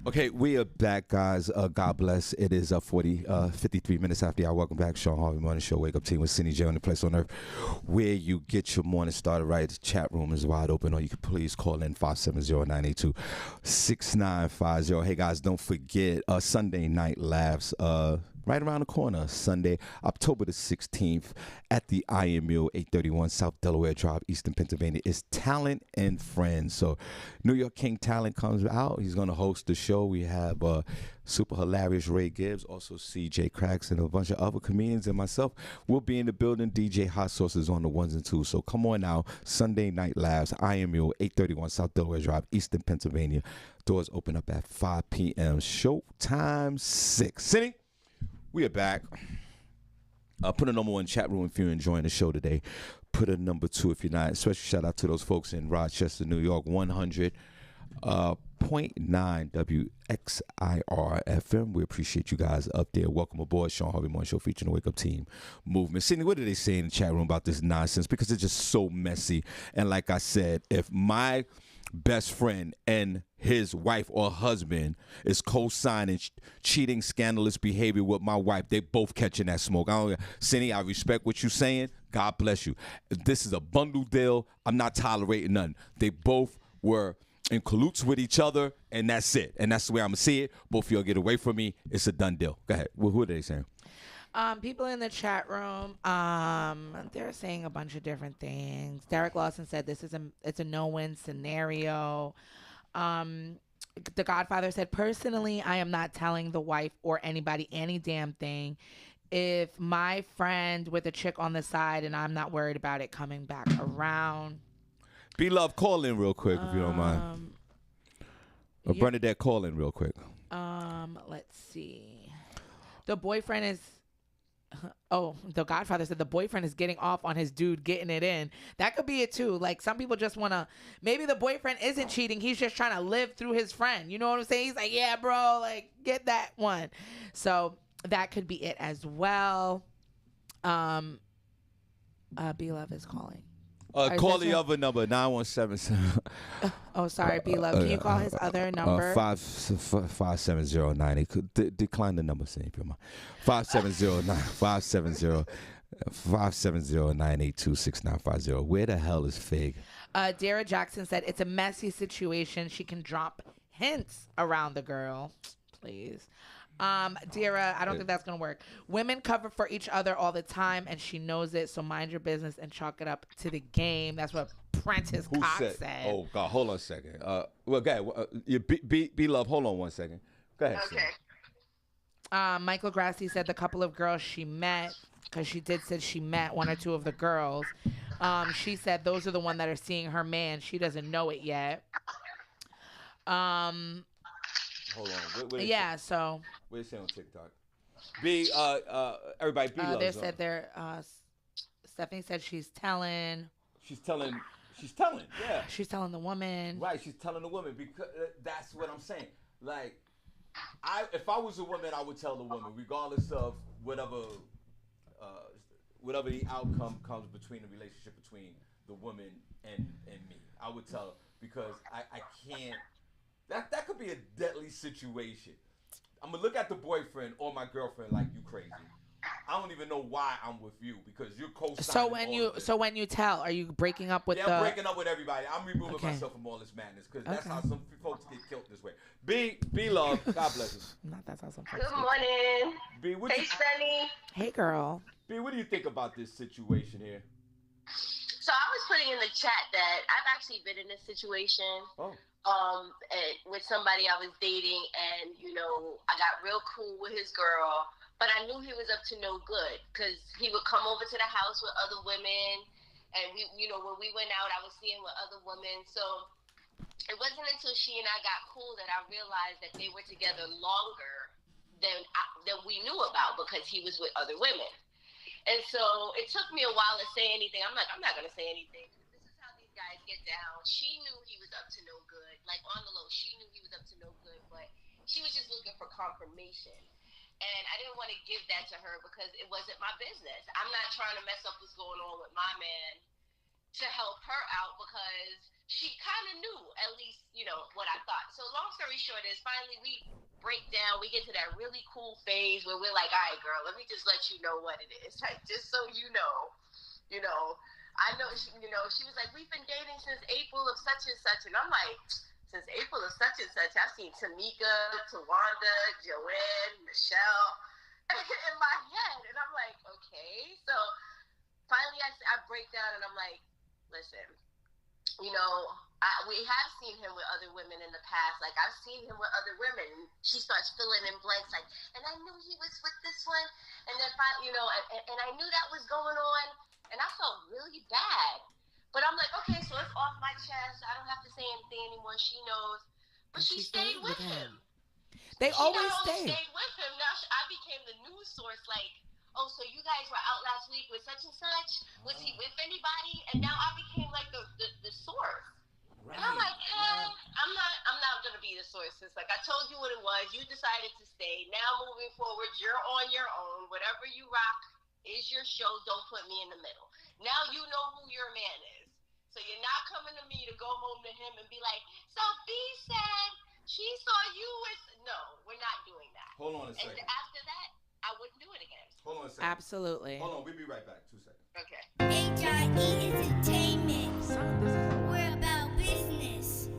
Okay, we are back, guys. God bless. It is 53 minutes after the hour. Welcome back, Shawn Harvey Morning Show. Wake up team with Cindy J on the place on earth where you get your morning started right. The chat room is wide open, or you can please call in 570-982-6950. Hey, guys, don't forget Sunday Night Laughs. Right around the corner, Sunday, October the 16th at the IMU, 831 South Delaware Drive, Eastern Pennsylvania. It's Talent and Friends. So New York King Talent comes out. He's going to host the show. We have super hilarious Ray Gibbs, also CJ Cracks, and a bunch of other comedians, and myself. We'll be in the building. DJ Hot Sauce is on the ones and twos. So come on now. Sunday Night Laughs, IMU, 831 South Delaware Drive, Eastern Pennsylvania. Doors open up at 5 p.m. Showtime 6. Cindy? We are back. Put a number 1 chat room if you're enjoying the show today. Put a number 2 if you're not. Special shout out to those folks in Rochester, New York, 100.9 WXIR FM. We appreciate you guys up there. Welcome aboard, Shawn Harvey Morning Show featuring the Wake Up Team movement. Sydney, what do they say in the chat room about this nonsense? Because it's just so messy. And like I said, if my best friend and his wife or husband is co-signing cheating, scandalous behavior with my wife, they both catching that smoke. Cindy, I respect what you're saying. God bless you. This is a bundle deal. I'm not tolerating nothing. They both were in cahoots with each other, and that's it. And that's the way I'm going to see it. Both of y'all get away from me. It's a done deal. Go ahead. Well, who are they saying? People in the chat room, they're saying a bunch of different things. Derek Lawson said it's a no-win scenario. The Godfather said, personally, I am not telling the wife or anybody any damn thing. If my friend with a chick on the side and I'm not worried about it coming back around. B-Love, call in real quick if you don't mind. Bernadette, call in real quick. Let's see. The boyfriend is... Oh, the Godfather said the boyfriend is getting off on his dude getting it in. That could be it too. Like, some people just want to, maybe the boyfriend isn't cheating. He's just trying to live through his friend. You know what I'm saying? He's like, yeah, bro, like, get that one. So that could be it as well. B-Love is calling. Call the other number, 917. Oh, sorry, B-Love. Can you call his other number? 570-90. Decline the number, Cindy, if you mind. 570-982-6950. Where the hell is Fig? Dara Jackson said it's a messy situation. She can drop hints around the girl. Please. Dara, I don't think that's going to work. Women cover for each other all the time, and she knows it, so mind your business and chalk it up to the game. That's what Prentice Cox said. Oh, God, hold on a second. Well, go ahead. B-Love, hold on 1 second. Go ahead. Okay. Michael Grassi said the couple of girls she met, because she said she met one or two of the girls. She said those are the one that are seeing her man. She doesn't know it yet. Hold on. Yeah, so... What do you say on TikTok? Everybody, B-Love. They said they're... Stephanie said she's telling... She's telling, yeah. She's telling the woman. Right, she's telling the woman, because that's what I'm saying. Like, if I was a woman, I would tell the woman, regardless of whatever the outcome comes between the relationship between the woman and me. I would tell her, because I can't... That could be a deadly situation. I'm going to look at the boyfriend or my girlfriend like you crazy. I don't even know why I'm with you, because you're co-signing. So when you tell, are you breaking up with I'm breaking up with everybody. I'm removing myself from all this madness, because that's how some folks get killed this way. B-Love, God bless you. Not that's how some folks Good morning. B, Hey, Sunny. Hey, girl. B, what do you think about this situation here? So I was putting in the chat that I've actually been in this situation. Oh. With somebody I was dating, and I got real cool with his girl, but I knew he was up to no good, because he would come over to the house with other women, and we, when we went out, I was seeing with other women. So it wasn't until she and I got cool that I realized that they were together longer than we knew about, because he was with other women. And so it took me a while to say anything. I'm like, I'm not gonna say anything. Guys get down. She knew he was up to no good. Like, on the low, she knew he was up to no good, but she was just looking for confirmation. And I didn't want to give that to her, because it wasn't my business. I'm not trying to mess up what's going on with my man to help her out because she kind of knew, at least, what I thought. So long story short is finally we break down, we get to that really cool phase where we're like, all right, girl, let me just let you know what it is. Like, just so you know, I know, she was like, we've been dating since April of such and such. And I'm like, since April of such and such, I've seen Tamika, Tawanda, Joanne, Michelle in my head. And I'm like, okay. So finally I break down and I'm like, listen, we have seen him with other women in the past. Like, I've seen him with other women. She starts filling in blanks, like, and I knew he was with this one. And then, and I knew that was going on. And I felt really bad. But I'm like, okay, so it's off my chest. I don't have to say anything anymore. She knows. But she stayed with him. They always stayed with him. Now I became the news source, like, oh, so you guys were out last week with such and such? Was he with anybody? And now I became like the source. Right. And I'm like, I'm not gonna be the source. It's like, I told you what it was. You decided to stay. Now moving forward, you're on your own. Whatever you rock is your show. Don't put me in the middle. Now you know who your man is. So you're not coming to me to go home to him and be like, so B said she saw you with. No, we're not doing that. Hold on a second. And after that, I wouldn't do it again. Hold on a second. Absolutely. Hold on, we'll be right back. 2 seconds. Okay. HIE Entertainment. We're about business.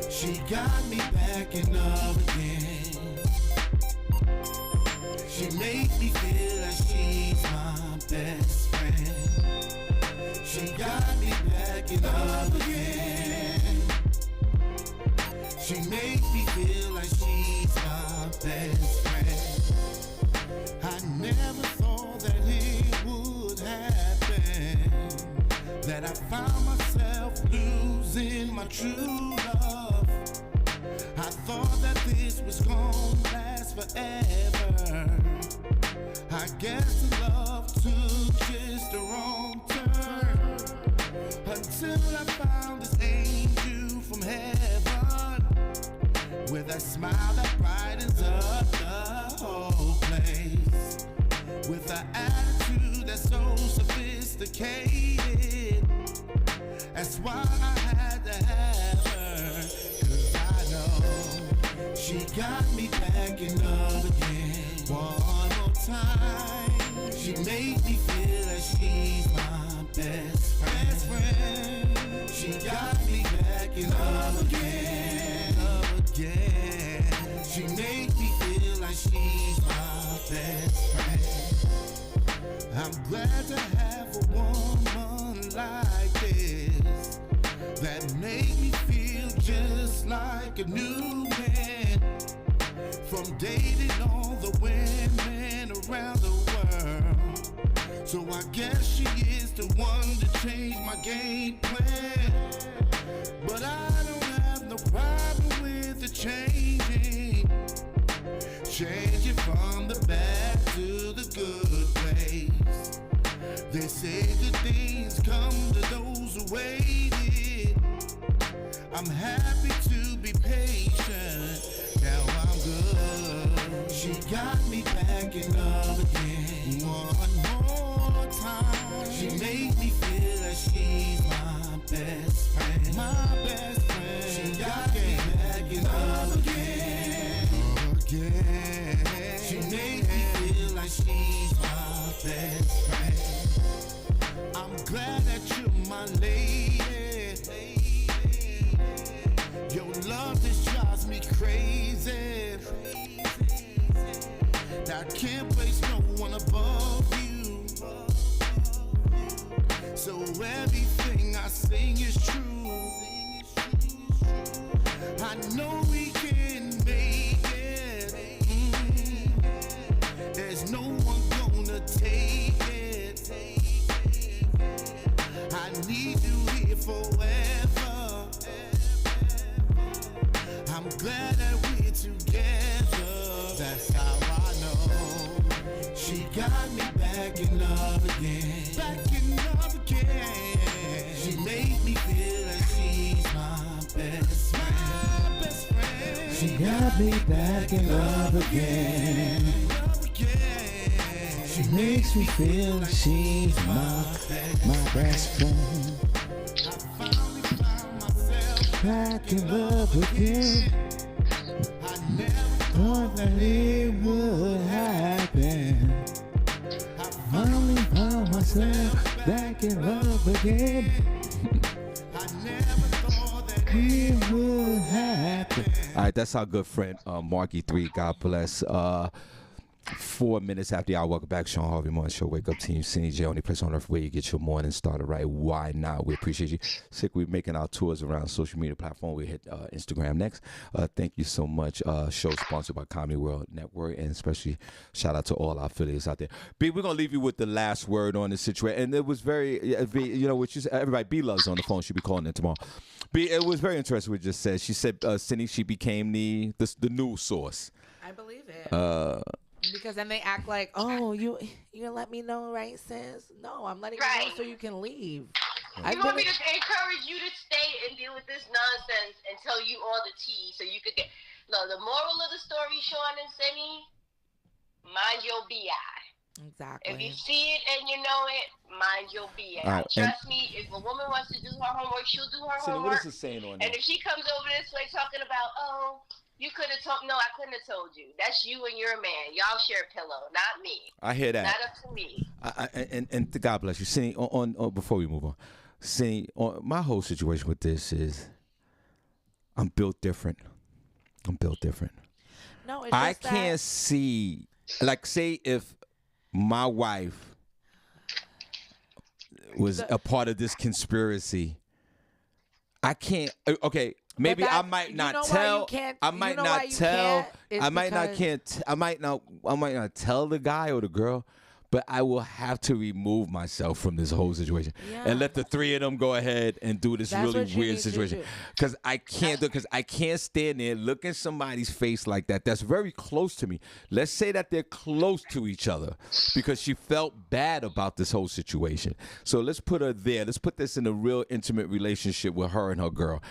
She got me backing up again. She made me feel like she's my best friend. She got me backing up again. She made me feel like she's my best friend. I never thought that it would happen, that I found myself losing my true love. I thought that this was gonna last forever. I guess the love took just a wrong turn, until I found this angel from heaven, with a smile that brightens up the whole place, with an attitude that's so sophisticated. That's why I had to have her, 'cause I know she got me backing up again. One more time, she made me feel like she's my best friend. She got me backing up again, She made me feel like she's my best friend. I'm glad to have a woman like this, that made me feel just like a new man, from dating all the women around the world. So I guess she is the one to change my game plan, but I don't have no problem with the changing from the bad to the good place. They say good things come to those who waited. I'm happy to be patient. Now I'm good. She got me backing up again. One more time. She made me feel like she's my best friend. My best friend. She got me backing up again. She made me feel like she's my best friend. I'm glad that you're my lady. Your love just drives me crazy. I can't place no one above you. So everything I sing is true. I know we can make it. There's no one gonna take it. I need you here forever. I'm glad that we're together. That's how I know. She got me backing up love again. Back in love again. She made me feel like she's my best friend. My best friend. She got me back in love again. She makes me feel like she's my best friend. I finally found myself back in love again. I never thought that it would happen. I finally found myself back in love again. I never thought that it would happen. All right, that's our good friend Marky 3. God bless. 4 minutes after the hour, welcome back, Shawn Harvey Morning Show. Wake up, team. Cindy J, only place on earth where you get your morning started right. Why not? We appreciate you. Sick, we're making our tours around social media platform. We hit Instagram next. Thank you so much. Show sponsored by Comedy World Network, and especially shout out to all our affiliates out there. B, we're gonna leave you with the last word on this situation. And it was very, you know, which is everybody. B Love's on the phone. She'll be calling in tomorrow. B, it was very interesting what you just said. She said, Cindy, she became the news source. I believe it. Because then they act like, oh, you let me know, right, sis? No, I'm letting you know so you can leave. You want me to encourage you to stay and deal with this nonsense and tell you all the tea so you could get... No, the moral of the story, Shawn and Cindy, mind your BI. Exactly. If you see it and you know it, mind your BI. Right, Trust me, if a woman wants to do her homework, she'll do her Cindy, homework. what is it saying on that? And if she comes over this way talking about, oh... You could have told... No, I couldn't have told you. That's you and your man. Y'all share a pillow, not me. I hear that. Not up to me. And God bless you. Cindy, on before we move on, Cindy, my whole situation with this is I'm built different. No, it's just I can't see... Like, say if my wife was a part of this conspiracy, I can't... Okay... Maybe I might not tell. I might not tell. I might not tell the guy or the girl, but I will have to remove myself from this whole situation and let the three of them go ahead and do this really weird situation. Because I can't do. Because I can't stand there, look in somebody's face like that. That's very close to me. Let's say that they're close to each other because she felt bad about this whole situation. So let's put her there. Let's put this in a real intimate relationship with her and her girl.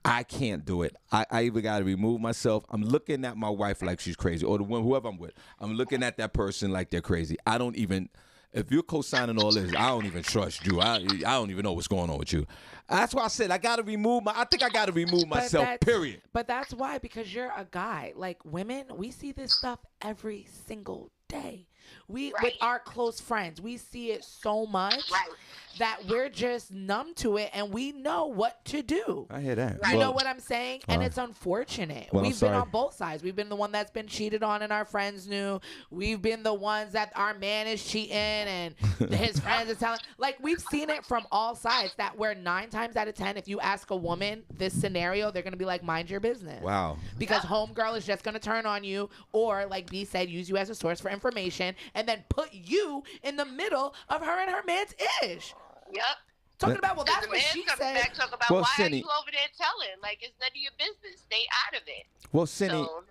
I can't do it. I either got to remove myself. I'm looking at my wife like she's crazy, or whoever I'm with. I'm looking at that person like they're crazy. I don't even, if you're co-signing all this, I don't even trust you. I don't even know what's going on with you. That's why I said I got to remove I think I got to remove myself, period. But that's why, because you're a guy. Like women, we see this stuff every single day. With our close friends, we see it so much that we're just numb to it, and we know what to do. I hear that. You know what I'm saying? And it's unfortunate. Well, we've been on both sides. We've been the one that's been cheated on and our friends knew. We've been the ones that our man is cheating and his friends are telling. Like, we've seen it from all sides, that where 9 times out of 10, if you ask a woman this scenario, they're going to be like, mind your business. Wow. Because homegirl is just going to turn on you, or like B said, use you as a source for information, and then put you in the middle of her and her man's ish. Yep. Talking about, well, that's the what man she comes said. back, talk about, Well, why Cindy, are you over there telling? Like, it's none of your business. Stay out of it.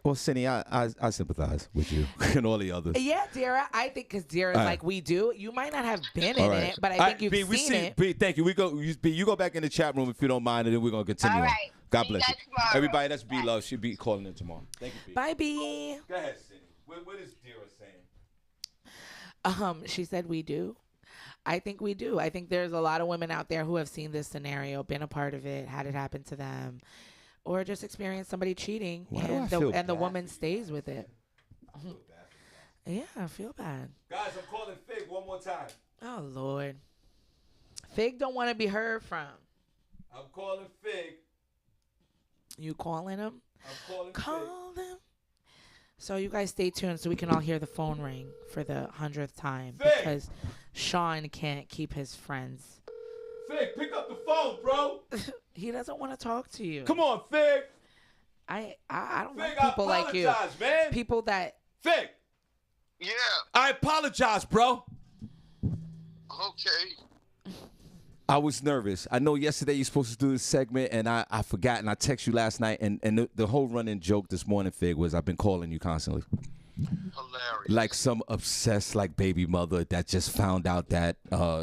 Well, Cindy, I sympathize with you and all the others. Yeah, Dara, I think because Dara's like we do. You might not have been in it, but I think you've seen it. B, thank you. You go back in the chat room if you don't mind, and then we're going to continue All on. right. God See bless you you. guys tomorrow. Everybody, that's B Love. She'll be calling in tomorrow. Thank you, B. Bye, B. Go ahead, Cindy. What is Dara saying? She said we do. I think we do. I think there's a lot of women out there who have seen this scenario, been a part of it, had it happen to them, or just experienced somebody cheating, and the woman stays with it. Yeah, I feel bad. Guys, I'm calling Fig one more time. Oh, Lord. Fig don't want to be heard from. I'm calling Fig. You calling him? I'm calling Call him. So you guys stay tuned so we can all hear the phone ring for the 100th time. Fig. Because Shawn can't keep his friends. Fig, pick up the phone, bro. He doesn't want to talk to you. Come on, Fig. I don't Fig, like people like you. Man. People that... Fig. Yeah. I apologize, bro. Okay. I was nervous. I know yesterday you're supposed to do this segment, and I forgot, and I texted you last night, and the whole running joke this morning, Fig, was I've been calling you constantly. Hilarious. Like some obsessed like baby mother that just found out that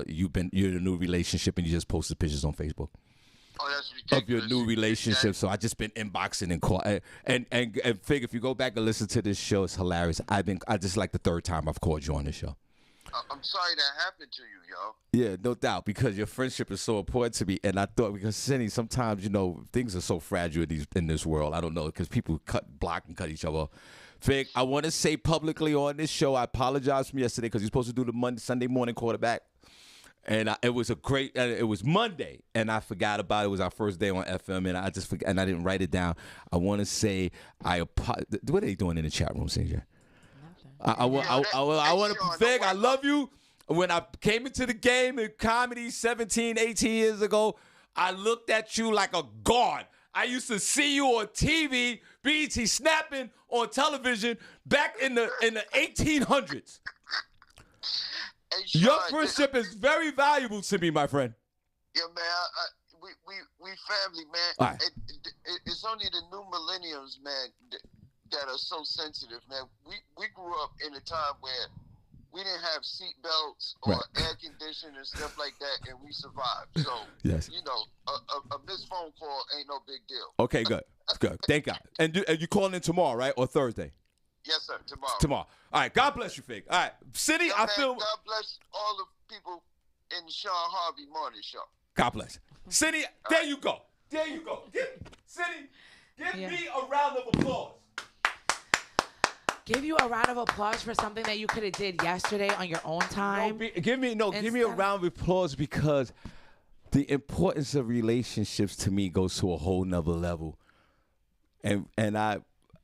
you're in a new relationship and you just posted pictures on Facebook. Oh, that's ridiculous. Of your new relationship, so I just been inboxing and call and Fig, if you go back and listen to this show, it's hilarious. I just like the third time I've called you on this show. I'm sorry that happened to you, yo. Yeah, no doubt, because your friendship is so important to me, and I thought because Cindy, sometimes things are so fragile in this world. I don't know because people block and cut each other off. Fig, I want to say publicly on this show, I apologize from yesterday because you're supposed to do the Sunday morning quarterback. And it was it was Monday, and I forgot about it. It was our first day on FM, and I just forgot, and I didn't write it down. I want to say what are they doing in the chat room, CJ? I want to, Fig, I love you. When I came into the game in comedy 17, 18 years ago, I looked at you like a god. I used to see you on TV, BET snapping on television back in the 1800s. Hey, Shawn, Your friendship is very valuable to me, my friend. Yeah, man. We family, man. All right. It's only the new millenniums, man, that are so sensitive, man. We grew up in a time where we didn't have seat belts or air conditioning and stuff like that, and we survived. So, yes. A missed phone call ain't no big deal. Okay, good. Good. Thank God. And you calling in tomorrow, right? Or Thursday? Yes, sir. Tomorrow. Tomorrow. All right. God bless you, Fig. All right. City, I feel. God bless all the people in the Shawn Harvey Morning Show. God bless. City, there you go. There you go. City, give me a round of applause. Give you a round of applause for something that you could have did yesterday on your own time. Give me a round of applause because the importance of relationships to me goes to a whole nother level. And I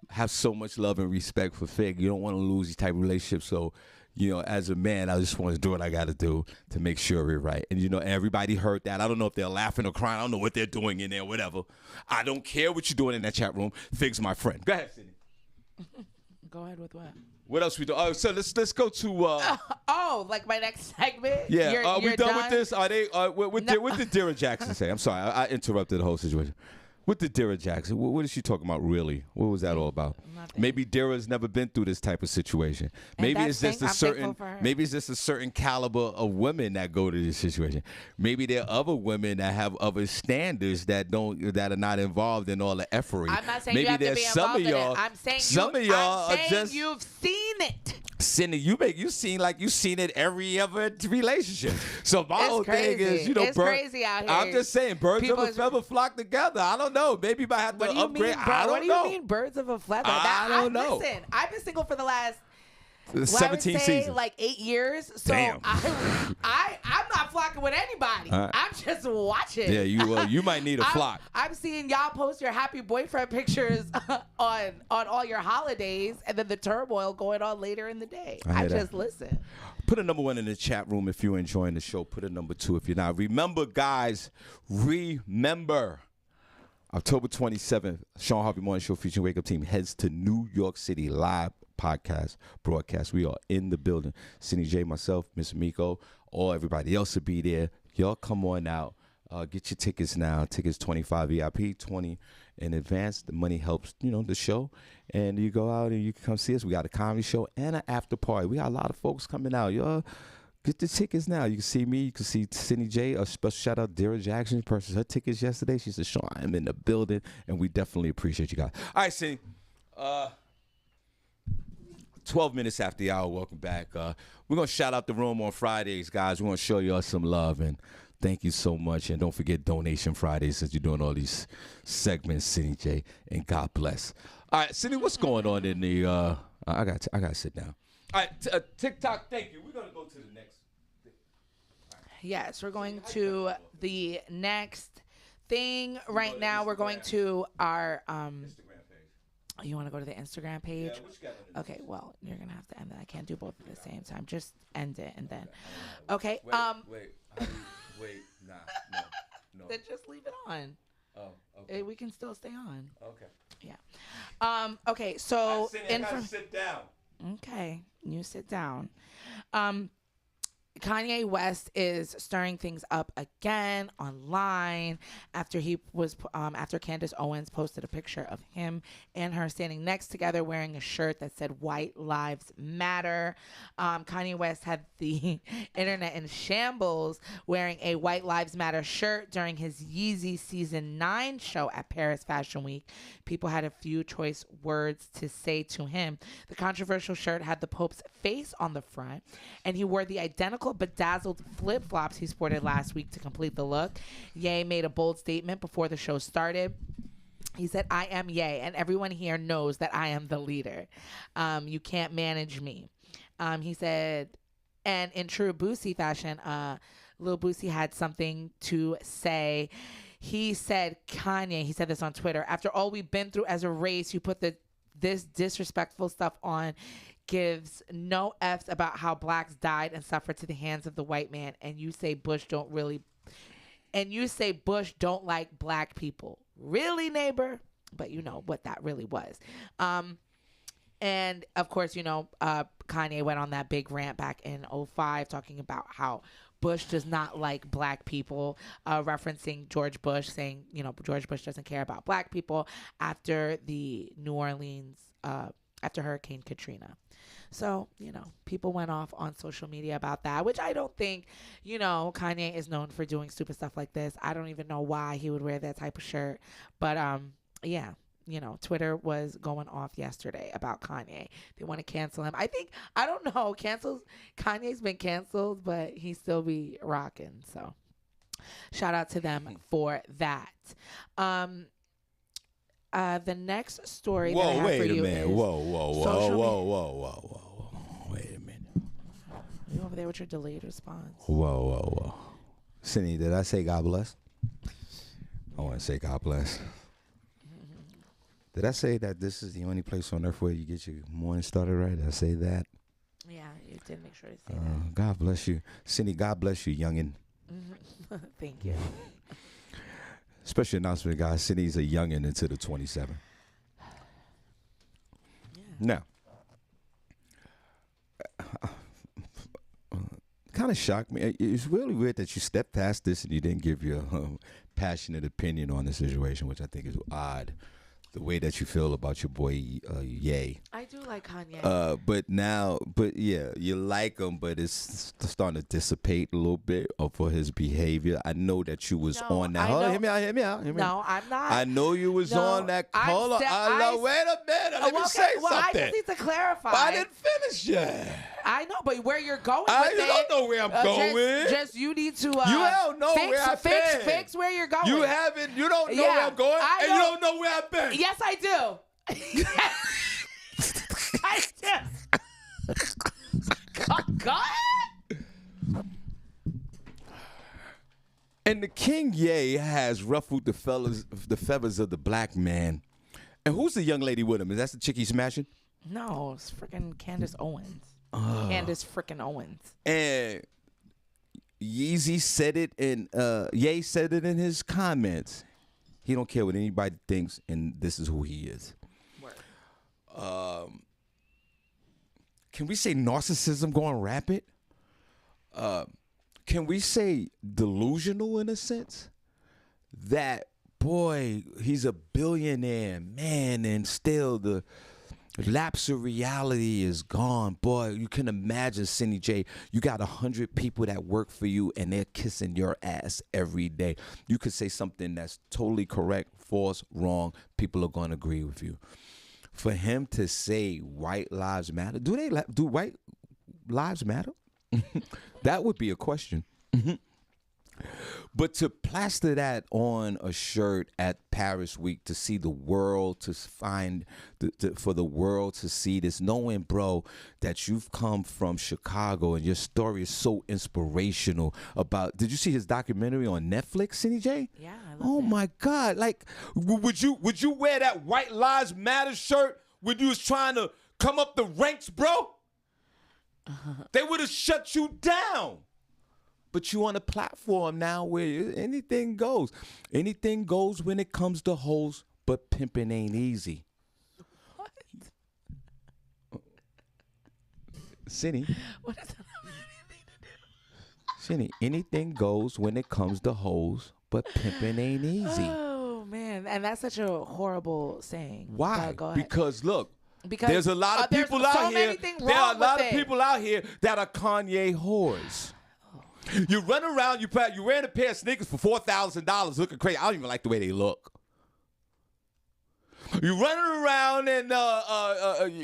have so much love and respect for Fig. You don't want to lose these type of relationships. So, as a man, I just want to do what I got to do to make sure we're right. And, everybody heard that. I don't know if they're laughing or crying. I don't know what they're doing in there, whatever. I don't care what you're doing in that chat room. Fig's my friend. Go ahead, Cindy. Go ahead with what? What else we do? Oh, so let's go to. Like my next segment. Yeah, are we done with this? Are they? What did Dara Jackson say? I'm sorry, I interrupted the whole situation. What did Dara Jackson? What is she talking about? Really? What was that all about? Nothing. Maybe Dara's never been through this type of situation. Maybe it's just a certain. Maybe it's just a certain caliber of women that go to this situation. Maybe there are other women that have other standards that are not involved in all the effery. I'm not saying maybe you have to be involved in it. I'm saying some of y'all are just. You've seen it. Cindy, you seem like you've seen it every other relationship. So my whole thing is, it's crazy out here. I'm just saying, birds of a feather flock together. I don't know. Maybe you might have to upgrade. What do you mean, birds of a feather? I don't know. Listen, I've been single for the last 17 seasons, like 8 years. So damn. I'm not flocking with anybody. I'm just watching. Yeah, you might need a flock. I'm seeing y'all post your happy boyfriend pictures on all your holidays, and then the turmoil going on later in the day. I just listen. Put a number 1 in the chat room if you're enjoying the show. Put a number 2 if you're not. Remember, guys, October 27th, Shawn Harvey Morning Show featuring Wake Up Team heads to New York City live podcast broadcast. We are in the building. Cindy J, myself, Miss Miko, or everybody else will be there. Y'all come on out. Get your tickets now. Tickets $25 VIP, $20 in advance. The money helps, the show. And you go out and you can come see us. We got a comedy show and an after party. We got a lot of folks coming out. Y'all get the tickets now. You can see me. You can see Cindy J. A special shout out Dara Jackson. Purchased her tickets yesterday. She said, Shawn, I'm in the building. And we definitely appreciate you guys. All right, Cindy. 12 minutes after the hour. Welcome back. We're going to shout out the room on Fridays, guys. We're going to show you all some love. And thank you so much. And don't forget Donation Fridays since you're doing all these segments, Cindy J. And God bless. All right, Cindy, what's going on in the I got to sit down. All right, TikTok, thank you. We're going to go to the next. Yes, we're going to the next thing right now. We're going to our Instagram page. You want to go to the Instagram page? Yeah, what you got? Okay, well, you're going to have to end it. I can't do both at the same time. Just end it and then. Okay. Wait, nah, no. Then just leave it on. Oh, okay. We can still stay on. Okay. Yeah. Okay, so I gotta sit down. Okay, you sit down. Kanye West is stirring things up again online after after Candace Owens posted a picture of him and her standing next together wearing a shirt that said "White Lives Matter." Kanye West had the internet in shambles wearing a "White Lives Matter" shirt during his Yeezy Season 9 show at Paris Fashion Week. People had a few choice words to say to him. The controversial shirt had the Pope's face on the front, and he wore the identical bedazzled flip-flops he sported last week to complete the look. Ye made a bold statement before the show started. He said, "I am Ye, and everyone here knows that I am the leader. You can't manage me." He said, and in true Boosie fashion, Lil Boosie had something to say. He said, Kanye, he said this on Twitter, "After all we've been through as a race, you put this disrespectful stuff on, gives no F's about how blacks died and suffered to the hands of the white man, and you say Bush don't like black people. Really, neighbor?" But you know what that really was. And of course, Kanye went on that big rant back in 2005 talking about how Bush does not like black people, referencing George Bush, saying, George Bush doesn't care about black people after the New Orleans, after Hurricane Katrina. So, people went off on social media about that, which I don't think, Kanye is known for doing stupid stuff like this. I don't even know why he would wear that type of shirt. But, yeah. Twitter was going off yesterday about Kanye. They want to cancel him. I don't know, Kanye's been canceled, but he still be rocking. So shout out to them for that. The next story that I have for you is... Whoa. Wait a minute. You over there with your delayed response? Whoa. Cindy, did I say God bless? I want to say God bless. Did I say that this is the only place on earth where you get your morning started right? Did I say that? Yeah, you did make sure to say that. God bless you. Cindy, God bless you, youngin'. Thank you. Special announcement, guys. Cindy's a youngin' into the 27. Yeah. Now, kind of shocked me. It's really weird that you stepped past this and you didn't give your passionate opinion on the situation, which I think is odd. The way that you feel about your boy Ye. I do like Kanye. But yeah, you like him, but it's starting to dissipate a little bit for his behavior. I know that you was on that. Hold on, hear me out. No, I'm not. I know you was on that. Hold on. Wait a minute. Let me say something. I just need to clarify. I didn't finish yet. I know, but where you're going with you don't know where I'm going. Just you need to. You don't know where I've been. Fix where you're going. You haven't. You don't know where I'm going, and you don't know where I've been. Yes, I do. I do. Go ahead. And the King Ye has ruffled the feathers of the black man. And who's the young lady with him? Is that the chick he's smashing? No, it's freaking Candace Owens. Candace freaking Owens. And Yeezy said it, and Ye said it in his comments. He don't care what anybody thinks, and this is who he is. Word. Can we say narcissism going rapid? Can we say delusional in a sense? That, boy, he's a billionaire, man, and still the lapse of reality is gone. Boy, you can imagine, Cindy J, you got 100 people that work for you and they're kissing your ass every day. You could say something that's totally correct, false, wrong. People are going to agree with you. For him to say white lives matter, do white lives matter? That would be a question. But to plaster that on a shirt at Paris Week, to see the world, to find, for the world to see this, knowing, bro, that you've come from Chicago and your story is so inspirational about, did you see his documentary on Netflix, Cindy J? Yeah, I love Oh, that. my God. Like, would you wear that White Lives Matter shirt when you was trying to come up the ranks, bro? They would have shut you down. But you on a platform now where anything goes. Anything goes when it comes to hoes, but pimping ain't easy. What? Cindy. What does that have anything to do? Shinny, anything goes when it comes to hoes, but pimping ain't easy. Oh man, and that's such a horrible saying. Why? Go ahead. Because look, Because there's a lot of people out here. There are a lot of people out here that are Kanye whores. You run around, you wearing a pair of sneakers for $4,000 looking crazy. I don't even like the way they look. You're running around and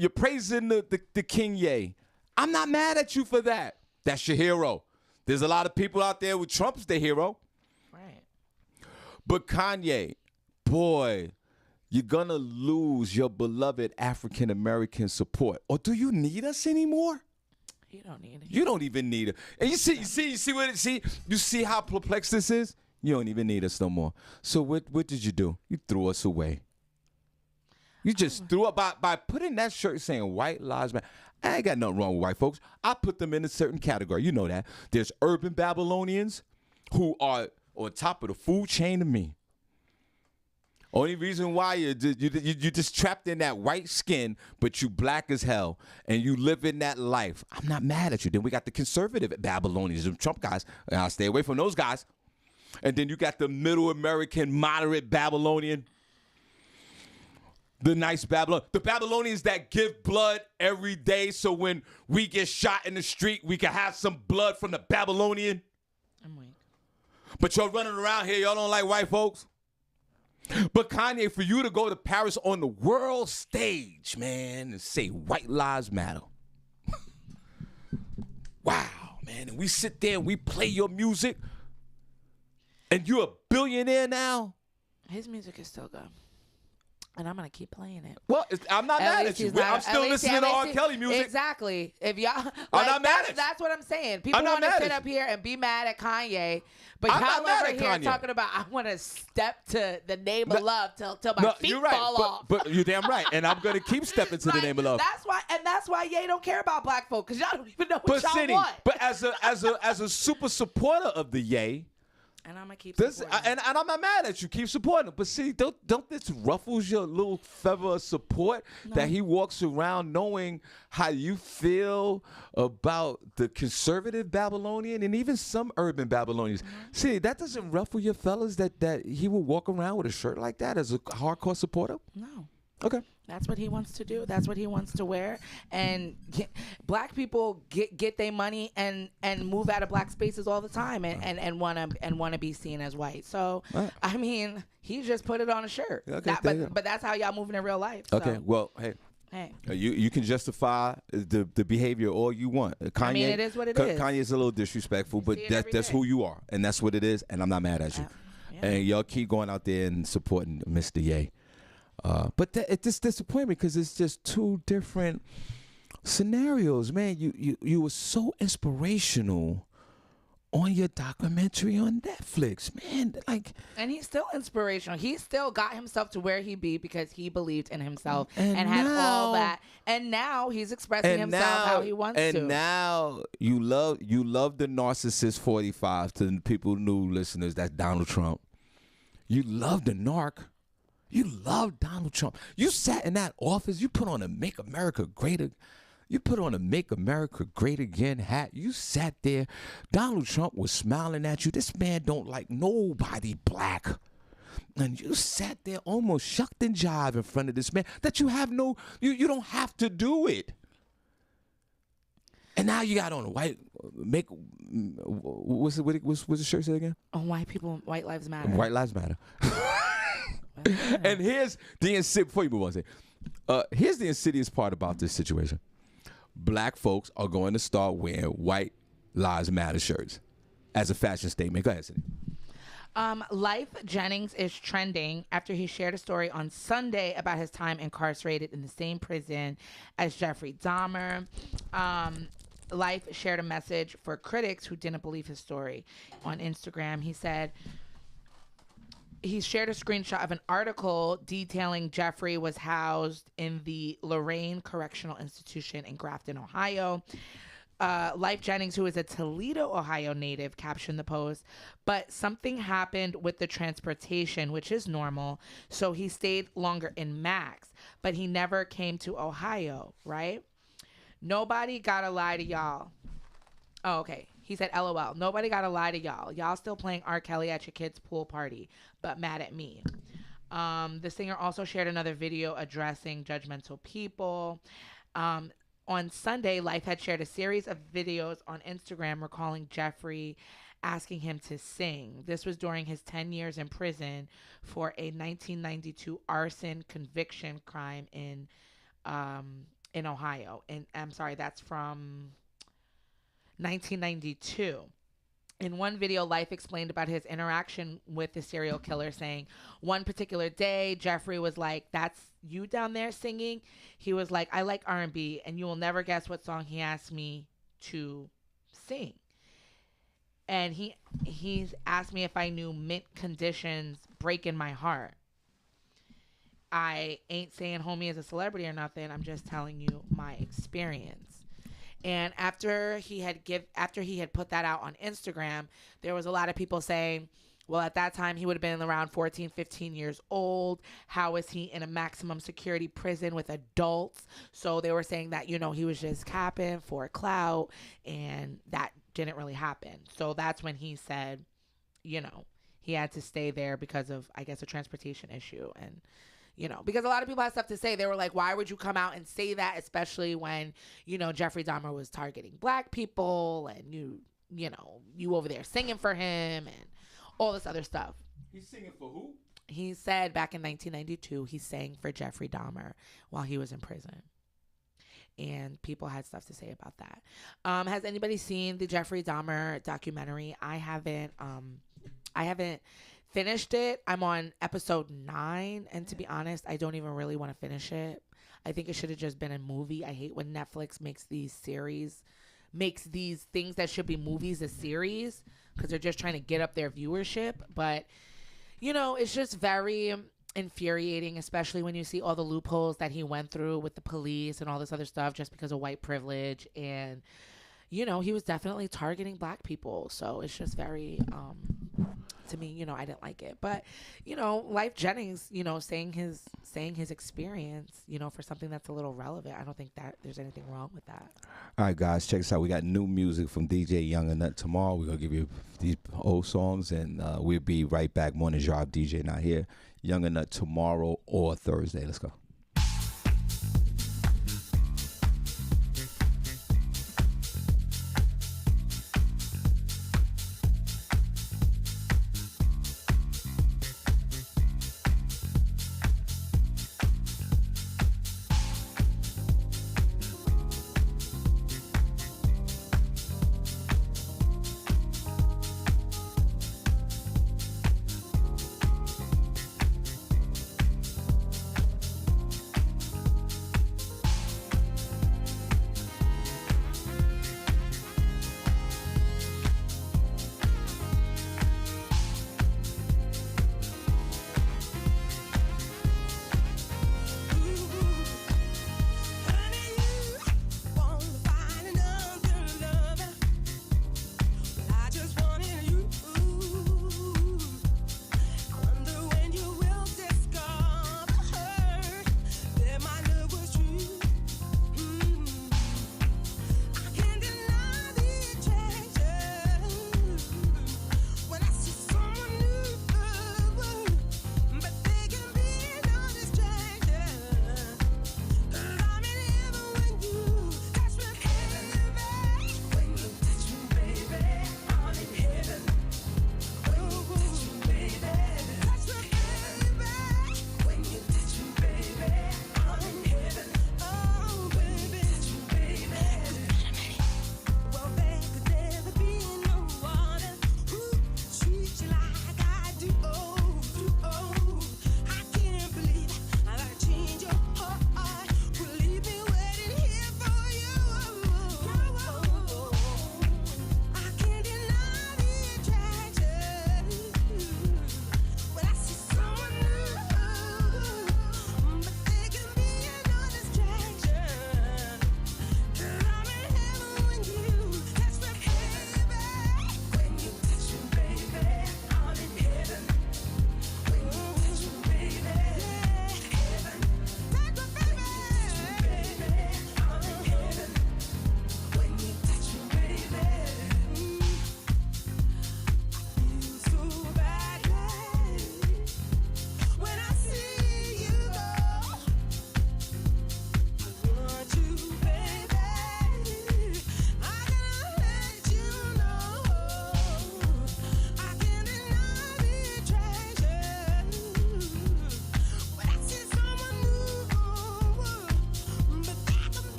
you're praising the King Ye. I'm not mad at you for that. That's your hero. There's a lot of people out there with Trump's the hero. Right. But Kanye, boy, you're going to lose your beloved African-American support. Or do you need us anymore? You don't need it. You don't even need it. And you see how perplexed this is? You don't even need us no more. So what did you do? You threw us away. You just threw up by putting that shirt saying white lives matter. I ain't got nothing wrong with white folks. I put them in a certain category. You know that. There's urban Babylonians who are on top of the food chain to me. Only reason why you're just trapped in that white skin, but you black as hell, and you live in that life. I'm not mad at you. Then we got the conservative Babylonians, the Trump guys. And I'll stay away from those guys. And then you got the middle American, moderate Babylonian. The nice Babylon. The Babylonians that give blood every day, so when we get shot in the street, we can have some blood from the Babylonian. I'm weak. But y'all running around here, y'all don't like white folks. But Kanye, for you to go to Paris on the world stage, man, and say white lives matter. Wow, man. And we sit there and we play your music, and you're a billionaire now. His music is still good. And I'm gonna keep playing it. Well, I'm not mad at you. I'm still listening to R. Kelly music. Exactly. If y'all, I'm not mad at you. That's what I'm saying. People want to sit up here and be mad at Kanye, but y'all over here talking about I want to step to the name of love till my feet fall off. But you're damn right, and I'm gonna keep stepping to the name of love. That's why Ye don't care about black folk, because y'all don't even know what y'all want. But as a super supporter of the Ye. And I'm gonna keep supporting and I'm not mad at you. Keep supporting him. But see, don't this ruffles your little feather of support that he walks around knowing how you feel about the conservative Babylonian and even some urban Babylonians. See, that doesn't ruffle your fellas that he will walk around with a shirt like that as a hardcore supporter? No. Okay. That's what he wants to do. That's what he wants to wear. And black people get their money and move out of black spaces all the time and wanna be seen as white. So I mean, he just put it on a shirt. Okay, but that's how y'all moving in real life. So. Okay. Well, hey. You can justify the behavior all you want. Kanye, I mean, it is what it is. Kanye's a little disrespectful, but that's who you are, and that's what it is. And I'm not mad at you. And y'all keep going out there and supporting Mr. Ye. But it just disappointed me because it's just two different scenarios, man. You were so inspirational on your documentary on Netflix, man. And he's still inspirational. He still got himself to where he be because he believed in himself and had all that. And now he's expressing himself how he wants to. And now you love the narcissist 45 to the people, new listeners. That's Donald Trump. You love the narc. You love Donald Trump. You sat in that office. You put on a Make America Great Again hat. You sat there. Donald Trump was smiling at you. This man don't like nobody black. And you sat there almost shucked and jive in front of this man that you you don't have to do it. And now you got on a white what's the shirt say again? Oh, white lives matter. White lives matter. And here's the before you move on, here's the insidious part about this situation. Black folks are going to start wearing white lives matter shirts as a fashion statement. Go ahead, Cindy. Life Jennings is trending after he shared a story on Sunday about his time incarcerated in the same prison as Jeffrey Dahmer. Life shared a message for critics who didn't believe his story. On Instagram, he said, he shared a screenshot of an article detailing Jeffrey was housed in the Lorraine Correctional Institution in Grafton, Ohio. Life Jennings, who is a Toledo, Ohio native, captioned the post, but something happened with the transportation, which is normal, so he stayed longer in Max, but he never came to Ohio, right? Nobody gotta lie to y'all. Oh, okay. He said, LOL, nobody got to lie to y'all. Y'all still playing R. Kelly at your kid's pool party, but mad at me. The singer also shared another video addressing judgmental people. On Sunday, Life had shared a series of videos on Instagram recalling Jeffrey asking him to sing. This was during his 10 years in prison for a 1992 arson conviction crime in Ohio. And I'm sorry, that's from 1992. In one video, Life explained about his interaction with the serial killer, saying, one particular day, Jeffrey was like, that's you down there singing? He was like, I like R&B, and you will never guess what song he asked me to sing. And he's asked me if I knew Mint Conditions' Breaking My Heart. I ain't saying homie is a celebrity or nothing. I'm just telling you my experience. And after he had put that out on Instagram, there was a lot of people saying, well, at that time, he would have been around 14, 15 years old. How is he in a maximum security prison with adults? So they were saying that, he was just capping for clout, and that didn't really happen. So that's when he said, he had to stay there because of, I guess, a transportation issue. And because a lot of people had stuff to say. They were like, why would you come out and say that, especially when, Jeffrey Dahmer was targeting black people and you over there singing for him and all this other stuff. He's singing for who? He said back in 1992, he sang for Jeffrey Dahmer while he was in prison. And people had stuff to say about that. Has anybody seen the Jeffrey Dahmer documentary? I haven't finished it. I'm on episode 9, and to be honest, I don't even really want to finish it. I think it should have just been a movie. I hate when Netflix makes these things that should be movies a series, because they're just trying to get up their viewership. But it's just very infuriating, especially when you see all the loopholes that he went through with the police and all this other stuff just because of white privilege. And he was definitely targeting black people. So it's just very to me, I didn't like it. But, Life Jennings, saying his experience, for something that's a little relevant, I don't think that there's anything wrong with that. All right, guys, check this out. We got new music from DJ Young and Nut tomorrow. We're going to give you these old songs, and we'll be right back. Morning Drive, DJ not here. Young and Nut tomorrow or Thursday. Let's go.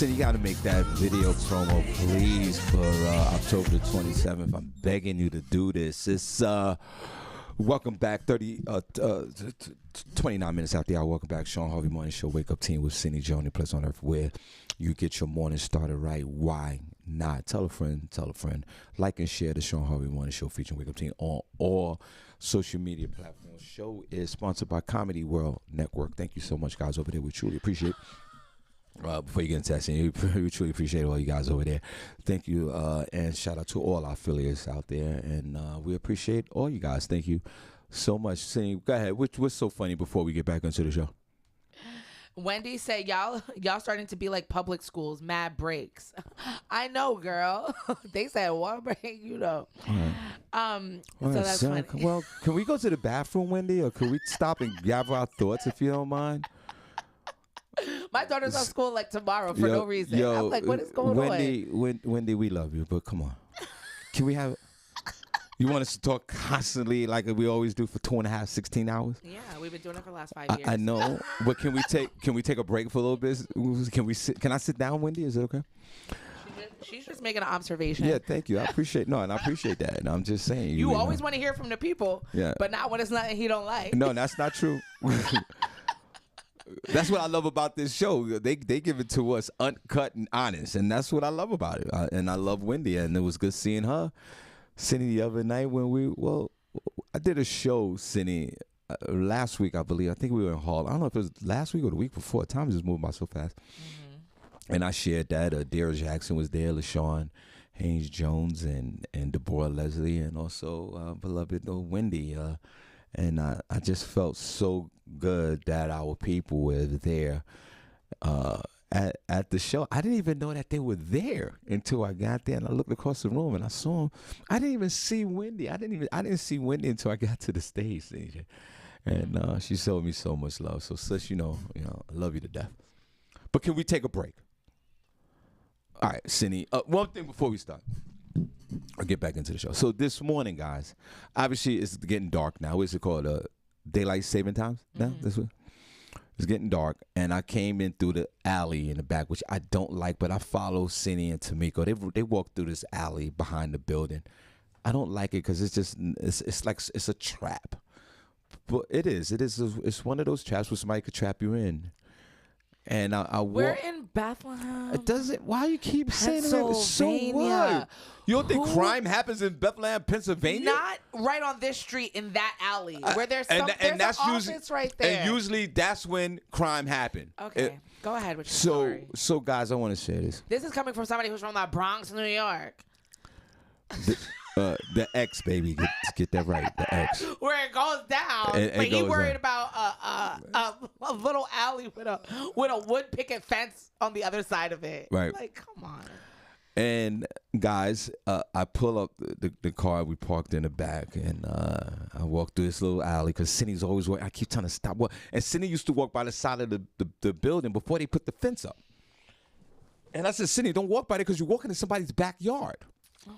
So you got to make that video promo, please, for October the 27th. I'm begging you to do this. It's welcome back. 29 minutes after the hour. Welcome back, Shawn Harvey Morning Show. Wake Up Team with Cindy Jones, Place on Earth, where you get your morning started right. Why not? Tell a friend. Tell a friend. Like and share the Shawn Harvey Morning Show featuring Wake Up Team on all social media platforms. Show is sponsored by Comedy World Network. Thank you so much, guys, over there. We truly appreciate it. Before you get into that, we truly appreciate all you guys over there. Thank you, and shout out to all our affiliates out there, and we appreciate all you guys. Thank you so much. Cindy, go ahead. What's so funny before we get back into the show? Wendy said, y'all starting to be like public schools, mad breaks. I know, girl. They said one break, you know. All right, that's funny. Well, can we go to the bathroom, Wendy, or can we stop and gather our thoughts if you don't mind? My daughter's on school like tomorrow for no reason. I'm like, what is going on? Wendy, we love you, but come on. Can we have... You want us to talk constantly like we always do for 2.5, 16 hours? Yeah, we've been doing it for the last 5 years. I know, but can we take a break for a little bit? Can I sit down, Wendy? Is it okay? She's just making an observation. Yeah, thank you. I appreciate that. And I'm just saying. You always want to hear from the people, yeah, but not when it's nothing he don't like. No, that's not true. That's what I love about this show. They give it to us uncut and honest, and that's what I love about it. And I love Wendy, and it was good seeing her. Cindy, the other night I did a show, Cindy, last week, I believe. I think we were in Hall. I don't know if it was last week or the week before. Time just moved by so fast. Mm-hmm. And I shared that. Dara Jackson was there, LaShawn Haynes Jones, and Deborah Leslie, and also beloved Wendy. And I just felt so good that our people were there at the show. I didn't even know that they were there until I got there, and I looked across the room and I saw them. I didn't even see Wendy. I didn't see Wendy until I got to the stage. And she showed me so much love. So sis, you know, I love you to death. But can we take a break? All right, Cindy. One thing before we start. I'll get back into the show. So this morning, guys, obviously it's getting dark now. What's it called? Daylight saving times now? Mm-hmm. This way? It's getting dark, and I came in through the alley in the back, which I don't like, but I follow Cindy and Tamiko. They walk through this alley behind the building. I don't like it because it's like it's a trap. But it's one of those traps where somebody could trap you in. And we're in Bethlehem. It doesn't. Why you keep saying that? So what? You don't think crime happens in Bethlehem, Pennsylvania? Not right on this street in that alley where there's and that's an usually office right there. And usually that's when crime happened. Okay, go ahead with your story. So guys, I want to share this. This is coming from somebody who's from the Bronx, New York. The X, baby, get that right. The X, where it goes down. But he worried about a little alley with a wood picket fence on the other side of it. Right. Like, come on. And guys, I pull up the car we parked in the back, and I walk through this little alley because Cindy's always walking. I keep trying to stop. And Cindy used to walk by the side of the building before they put the fence up. And I said, Cindy, don't walk by there because you're walking in somebody's backyard. Oh,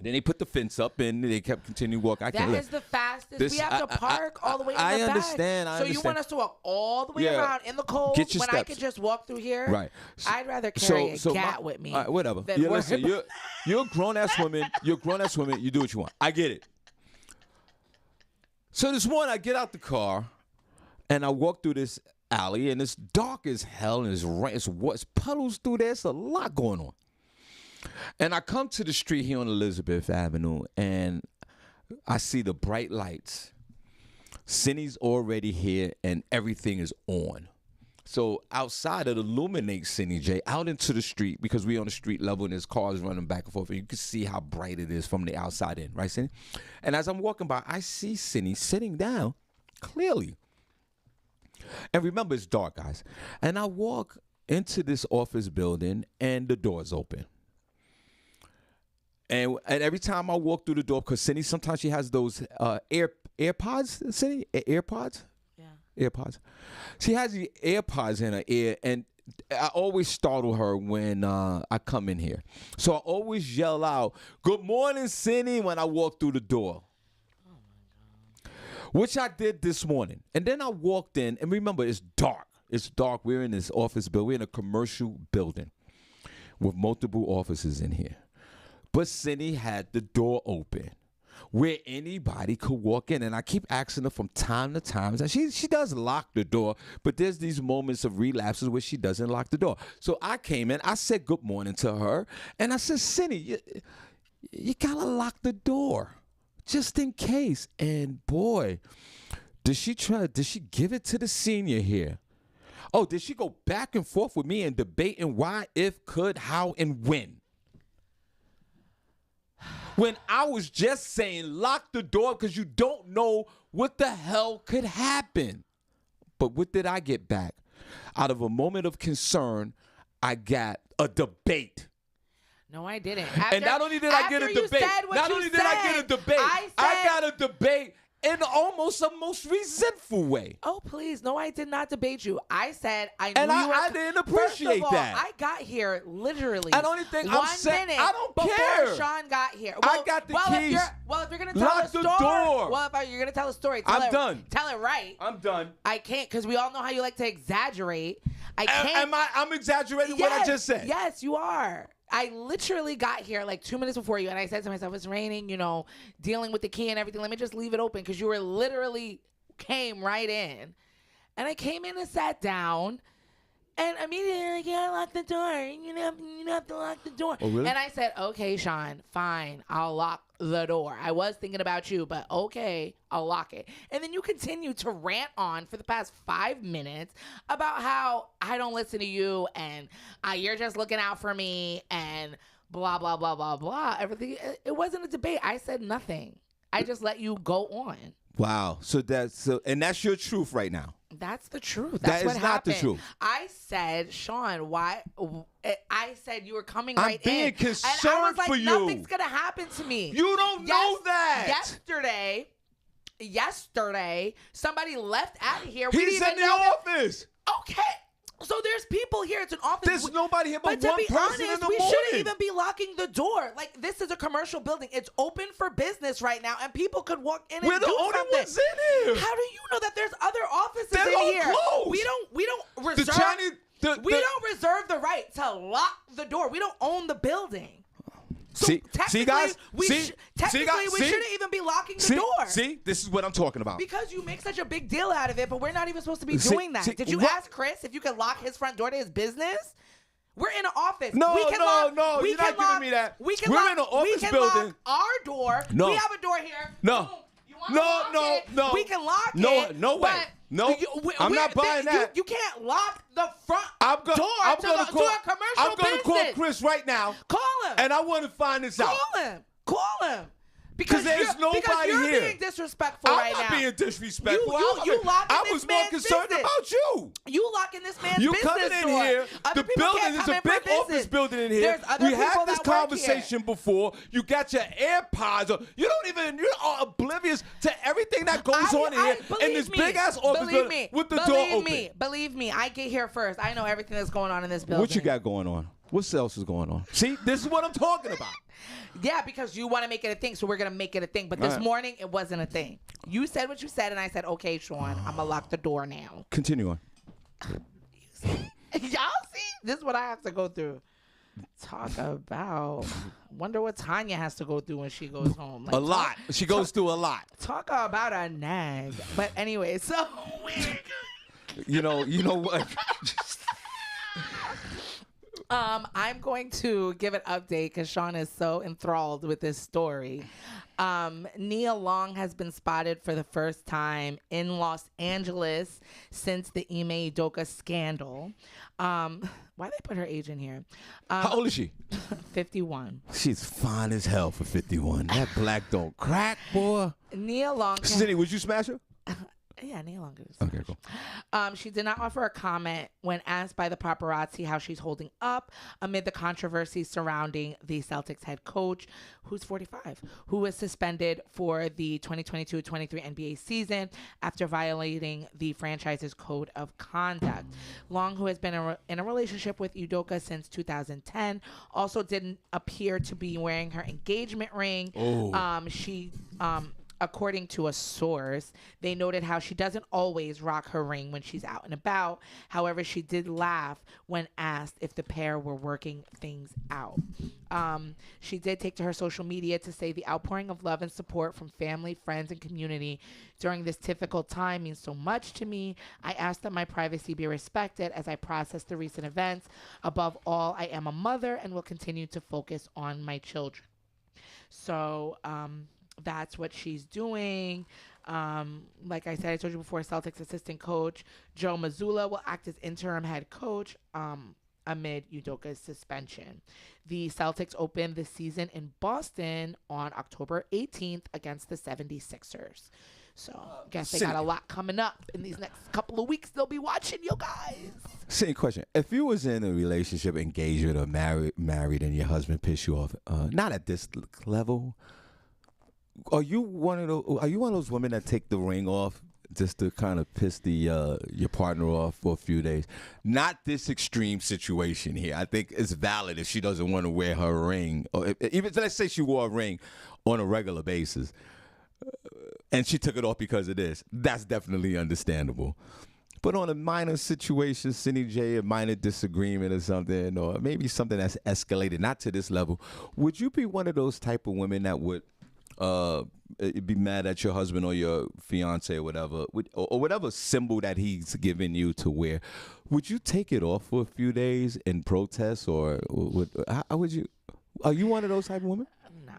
then they put the fence up, and they kept continuing walking. That is the fastest. We have to park all the way in the back. I understand. So you want us to walk all the way around in the cold when steps. I could just walk through here? Right. I'd rather carry a cat with me. Whatever. Listen, you're a grown-ass woman. You're a grown-ass woman. You do what you want. I get it. So this morning, I get out the car, and I walk through this alley, and it's dark as hell, and it's puddles through there. There's a lot going on. And I come to the street here on Elizabeth Avenue, and I see the bright lights. Cindy's already here, and everything is on. So outside, it illuminates Cindy J out into the street because we're on the street level, and there's cars running back and forth. And you can see how bright it is from the outside in, right, Cindy? And as I'm walking by, I see Cindy sitting down clearly. And remember, it's dark, guys. And I walk into this office building, and the door's open. And every time I walk through the door, because Cindy, sometimes she has those AirPods, Cindy? AirPods? Yeah. AirPods. She has the AirPods in her ear, and I always startle her when I come in here. So I always yell out, "Good morning, Cindy," when I walk through the door. Oh, my God. Which I did this morning. And then I walked in, and remember, it's dark. It's dark. We're in this office building. We're in a commercial building with multiple offices in here. But Cindy had the door open where anybody could walk in. And I keep asking her from time to time. And she does lock the door, but there's these moments of relapses where she doesn't lock the door. So I came in. I said good morning to her. And I said, Cindy, you got to lock the door just in case. And boy, did she give it to the senior here? Oh, did she go back and forth with me and debating why, if, could, how, and when? When I was just saying lock the door because you don't know what the hell could happen. But what did I get back? Out of a moment of concern, I got a debate. No, I didn't. And not only did I get a debate, I got a debate in almost a most resentful way. Oh, please. No, I did not debate you. I said I knew and you were. I didn't appreciate First of all, that. I got here literally. I don't even think I'm saying. I don't before care. Sean got here. I got the keys. If you're gonna tell Lock a story, the door. well, if you're gonna tell a story, done. Tell it right. I'm done. I can't because we all know how you like to exaggerate. I can't. I'm exaggerating what I just said. Yes, you are. I literally got here like 2 minutes before you, and I said to myself, it's raining, dealing with the key and everything. Let me just leave it open because you were literally came right in. And I came in and sat down, and immediately, like, yeah, lock the door. You have to lock the door. Oh, really? And I said, okay, Sean, fine, I'll lock the door. I was thinking about you, but okay, I'll lock it. And then you continue to rant on for the past 5 minutes about how I don't listen to you and you're just looking out for me and blah, blah, blah, blah, blah. Everything. It wasn't a debate. I said nothing. I just let you go on. Wow. And that's your truth right now. That's the truth. That's what happened. Not the truth. I said, Sean, why? I said you were coming I'm right in. being And concerned I was like, for you. nothing's going to happen to me. You don't know that. Yesterday, somebody left out of here. He's in the office. Okay. So there's people here. It's an office. There's nobody here but to one be person honest, in the we morning. shouldn't even be locking the door. Like, this is a commercial building. It's open for business right now, and people could walk in and We're the do only something. ones in here. How do you know that there's other offices They're in all here? closed. We don't reserve. We don't reserve the right to lock the door. We don't own the building. So see, guys? we shouldn't even be locking the door. See, this is what I'm talking about. Because you make such a big deal out of it, but we're not even supposed to be doing that. Did you ask Chris if you could lock his front door to his business? We're in an office. No, You're not giving me that. We're in an office building. Lock our door. No. We have a door here. No. Boom. You want to lock it? No. We can lock it. No way. No, I'm not buying that. You can't lock the front door to a commercial business. I'm going to call Chris right now. Call him. And I want to find this out. Call him. Because there's nobody because you're here. being disrespectful right now. I'm not being disrespectful. You locking I this was more man's concerned business. about you. You locking this man's You business coming in door. here. Other The people building can't is come a in for big office business. building in here. There's other We people had this that work conversation before. You got your AirPods. You're oblivious to everything that goes on in here in this big ass office building with the door open. Believe me, I get here first. I know everything that's going on in this building. What you got going on? What else is going on? See, this is what I'm talking about. Yeah, because you want to make it a thing, so we're going to make it a thing. But this morning, it wasn't a thing. You said what you said, and I said, okay, Sean, I'm going to lock the door now. Continue on. Y'all see? This is what I have to go through. Talk about. Wonder what Tanya has to go through when she goes home. Like, a lot. She goes through a lot. Talk about a nag. But anyway, so. You know what? I'm going to give an update because Sean is so enthralled with this story. Nia Long has been spotted for the first time in Los Angeles since the Ime Udoka scandal. Why they put her age in here? How old is she? 51. She's fine as hell for 51. That black don't crack, boy. Nia Long. Cindy, would you smash her? Yeah, Nia Long is. Okay, cool. She did not offer a comment when asked by the paparazzi how she's holding up amid the controversy surrounding the Celtics head coach, who's 45, who was suspended for the 2022-23 NBA season after violating the franchise's code of conduct. Long, who has been in a relationship with Udoka since 2010, also didn't appear to be wearing her engagement ring. Oh. according to a source, they noted how she doesn't always rock her ring when she's out and about. However, she did laugh when asked if the pair were working things out. She did take to her social media to say the outpouring of love and support from family, friends, and community during this difficult time means so much to me. I ask that my privacy be respected as I process the recent events. Above all, I am a mother and will continue to focus on my children. So that's what she's doing. Like I said, I told you before, Celtics assistant coach Joe Mazzulla will act as interim head coach amid Udoka's suspension. The Celtics opened the season in Boston on October 18th against the 76ers. So I guess they got a lot coming up in these next couple of weeks. They'll be watching you guys. Same question. If you was in a relationship, engaged or married and your husband pissed you off, not at this level, are you one of those women that take the ring off just to kind of piss the your partner off for a few days? Not this extreme situation here. I think it's valid if she doesn't want to wear her ring, or even let's say she wore a ring on a regular basis, and she took it off because of this. That's definitely understandable. But on a minor situation, Cindy J, a minor disagreement or something, or maybe something that's escalated, not to this level, would you be one of those type of women that would be mad at your husband or your fiance or whatever, or whatever symbol that he's given you to wear? Would you take it off for a few days in protest, or how would you? Are you one of those type of women? No.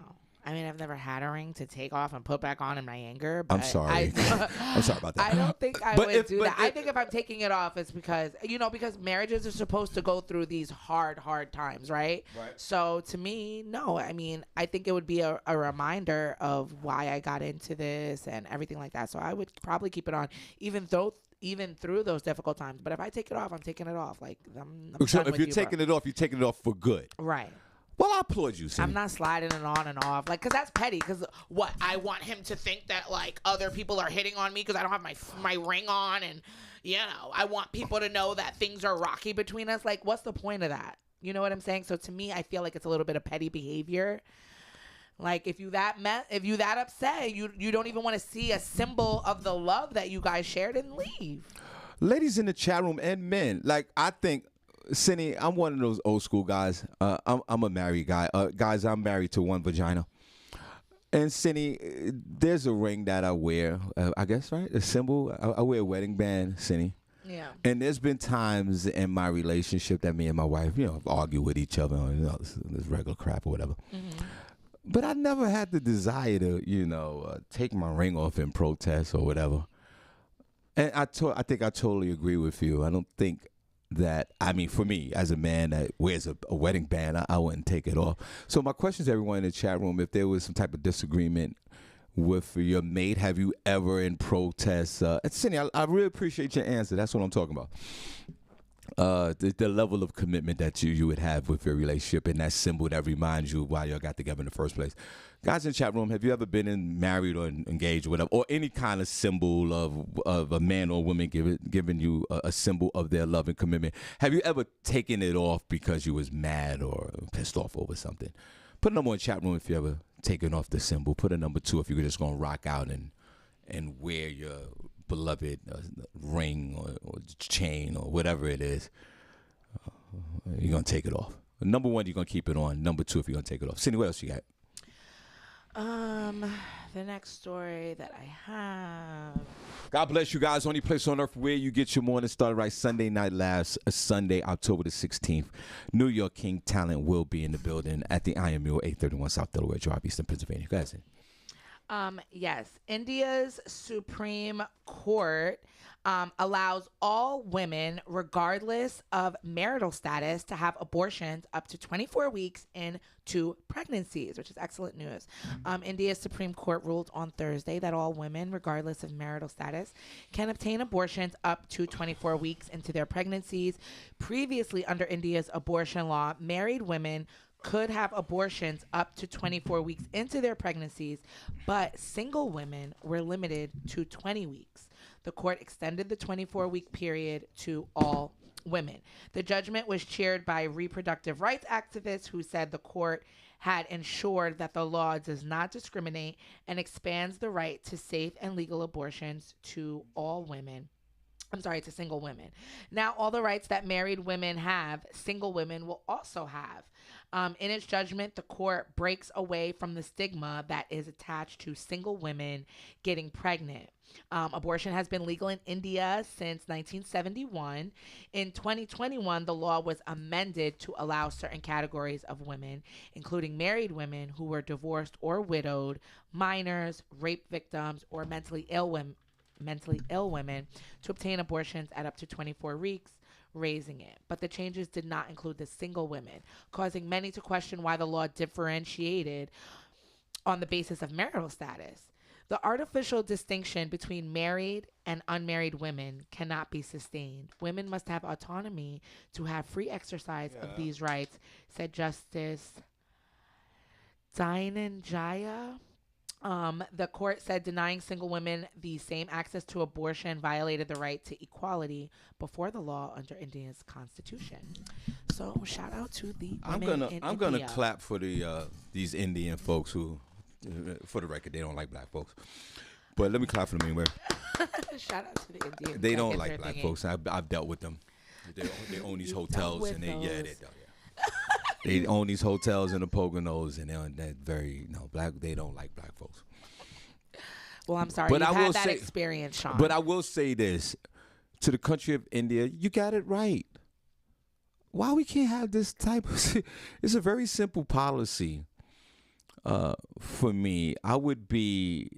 I mean, I've never had a ring to take off and put back on in my anger. But I'm sorry. I'm sorry about that. I don't think I would do that. I think if I'm taking it off, it's because, because marriages are supposed to go through these hard times, right? Right. So to me, no. I mean, I think it would be a reminder of why I got into this and everything like that. So I would probably keep it on, even through those difficult times. But if I take it off, I'm taking it off. Like, I'm so done if with you're you, taking bro. it off, you're taking it off for good. Right. Well, I applaud you, Cindy. I'm not sliding it on and off. Like, because that's petty. Because what? I want him to think that, like, other people are hitting on me because I don't have my ring on. And, I want people to know that things are rocky between us. Like, what's the point of that? You know what I'm saying? So, to me, I feel like it's a little bit of petty behavior. Like, if you that upset, you don't even want to see a symbol of the love that you guys shared and leave. Ladies in the chat room and men, like, I think, Cindy, I'm one of those old school guys. I'm a married guy. Guys, I'm married to one vagina. And Cindy, there's a ring that I wear, I guess, right? A symbol. I wear a wedding band, Cindy. Yeah. And there's been times in my relationship that me and my wife, argue with each other on this regular crap or whatever. Mm-hmm. But I never had the desire to, take my ring off in protest or whatever. And I think I totally agree with you. I don't think that, for me, as a man that wears a wedding band, I wouldn't take it off. So my question to everyone in the chat room, if there was some type of disagreement with your mate, have you ever in protest? Cindy, I really appreciate your answer. That's what I'm talking about. The level of commitment that you would have with your relationship and that symbol that reminds you of why you got together in the first place. Guys in the chat room, have you ever been married or engaged or whatever, or any kind of symbol of a man or woman giving you a symbol of their love and commitment? Have you ever taken it off because you was mad or pissed off over something? Put a number in the chat room if you ever taken off the symbol. Put a number 2 if you're just going to rock out and wear your beloved ring or chain or whatever it is. You're going to take it off. Number 1, you're going to keep it on. Number 2, if you're going to take it off. Cindy, what else you got? The next story that I have. God bless you guys. Only place on earth where you get your morning started right. Sunday Night Laughs, Sunday, October the 16th. New York King Talent will be in the building at the Iron Mule, 831 South Delaware Drive, Eastern Pennsylvania. Go ahead, Cindy. Yes, India's Supreme Court allows all women, regardless of marital status, to have abortions up to 24 weeks into pregnancies, which is excellent news. India's Supreme Court ruled on Thursday that all women, regardless of marital status, can obtain abortions up to 24 weeks into their pregnancies. Previously, under India's abortion law, married women could have abortions up to 24 weeks into their pregnancies, but single women were limited to 20 weeks. The court extended the 24-week period to all women. The judgment was chaired by reproductive rights activists who said the court had ensured that the law does not discriminate and expands the right to safe and legal abortions to all women. I'm sorry, to single women. Now, all the rights that married women have, single women will also have. In its judgment, the court breaks away from the stigma that is attached to single women getting pregnant. Abortion has been legal in India since 1971. In 2021, the law was amended to allow certain categories of women, including married women who were divorced or widowed, minors, rape victims, or mentally ill women to obtain abortions at up to 24 weeks, raising it. But the changes did not include the single women, causing many to question why the law differentiated on the basis of marital status. The artificial distinction between married and unmarried women cannot be sustained. Women must have autonomy to have free exercise of these rights, said Justice Dhananjaya. The court said denying single women the same access to abortion violated the right to equality before the law under India's constitution. So shout out to the women in I'm gonna India. clap for these Indian folks who, for the record, they don't like black folks. But let me clap for them anyway. Shout out to the Indians. They I don't guess like they're black thinking. folks. I've dealt with them. They own these You've hotels dealt and with they those. they own these hotels in the Poconos and they're very black. They don't like black folks. Well, I'm sorry. But You've I had will that say- experience, Sean. But I will say this to the country of India, you got it right. Why we can't have this type of? It's a very simple policy. For me, I would be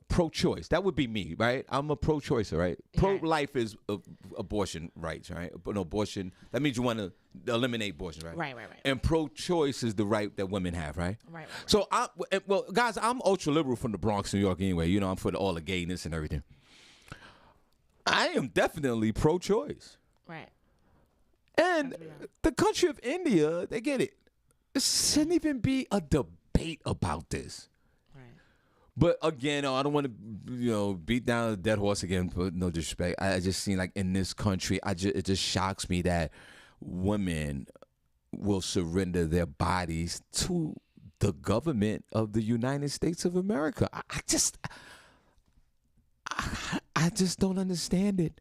pro-choice. That would be me, right? I'm a pro-choicer, right? Pro-life is abortion rights, right? But no abortion, that means you want to eliminate abortion, right? Right. And pro-choice is the right that women have, right? Right. So, guys, I'm ultra-liberal from the Bronx, New York anyway. You know, I'm for all the gayness and everything. I am definitely pro-choice. Right. And the country of India, they get it. There shouldn't even be a debate about this. Right. But again, I don't want to, beat down a dead horse again. But no disrespect, I just seen like in this country, it just shocks me that women will surrender their bodies to the government of the United States of America. I just don't understand it.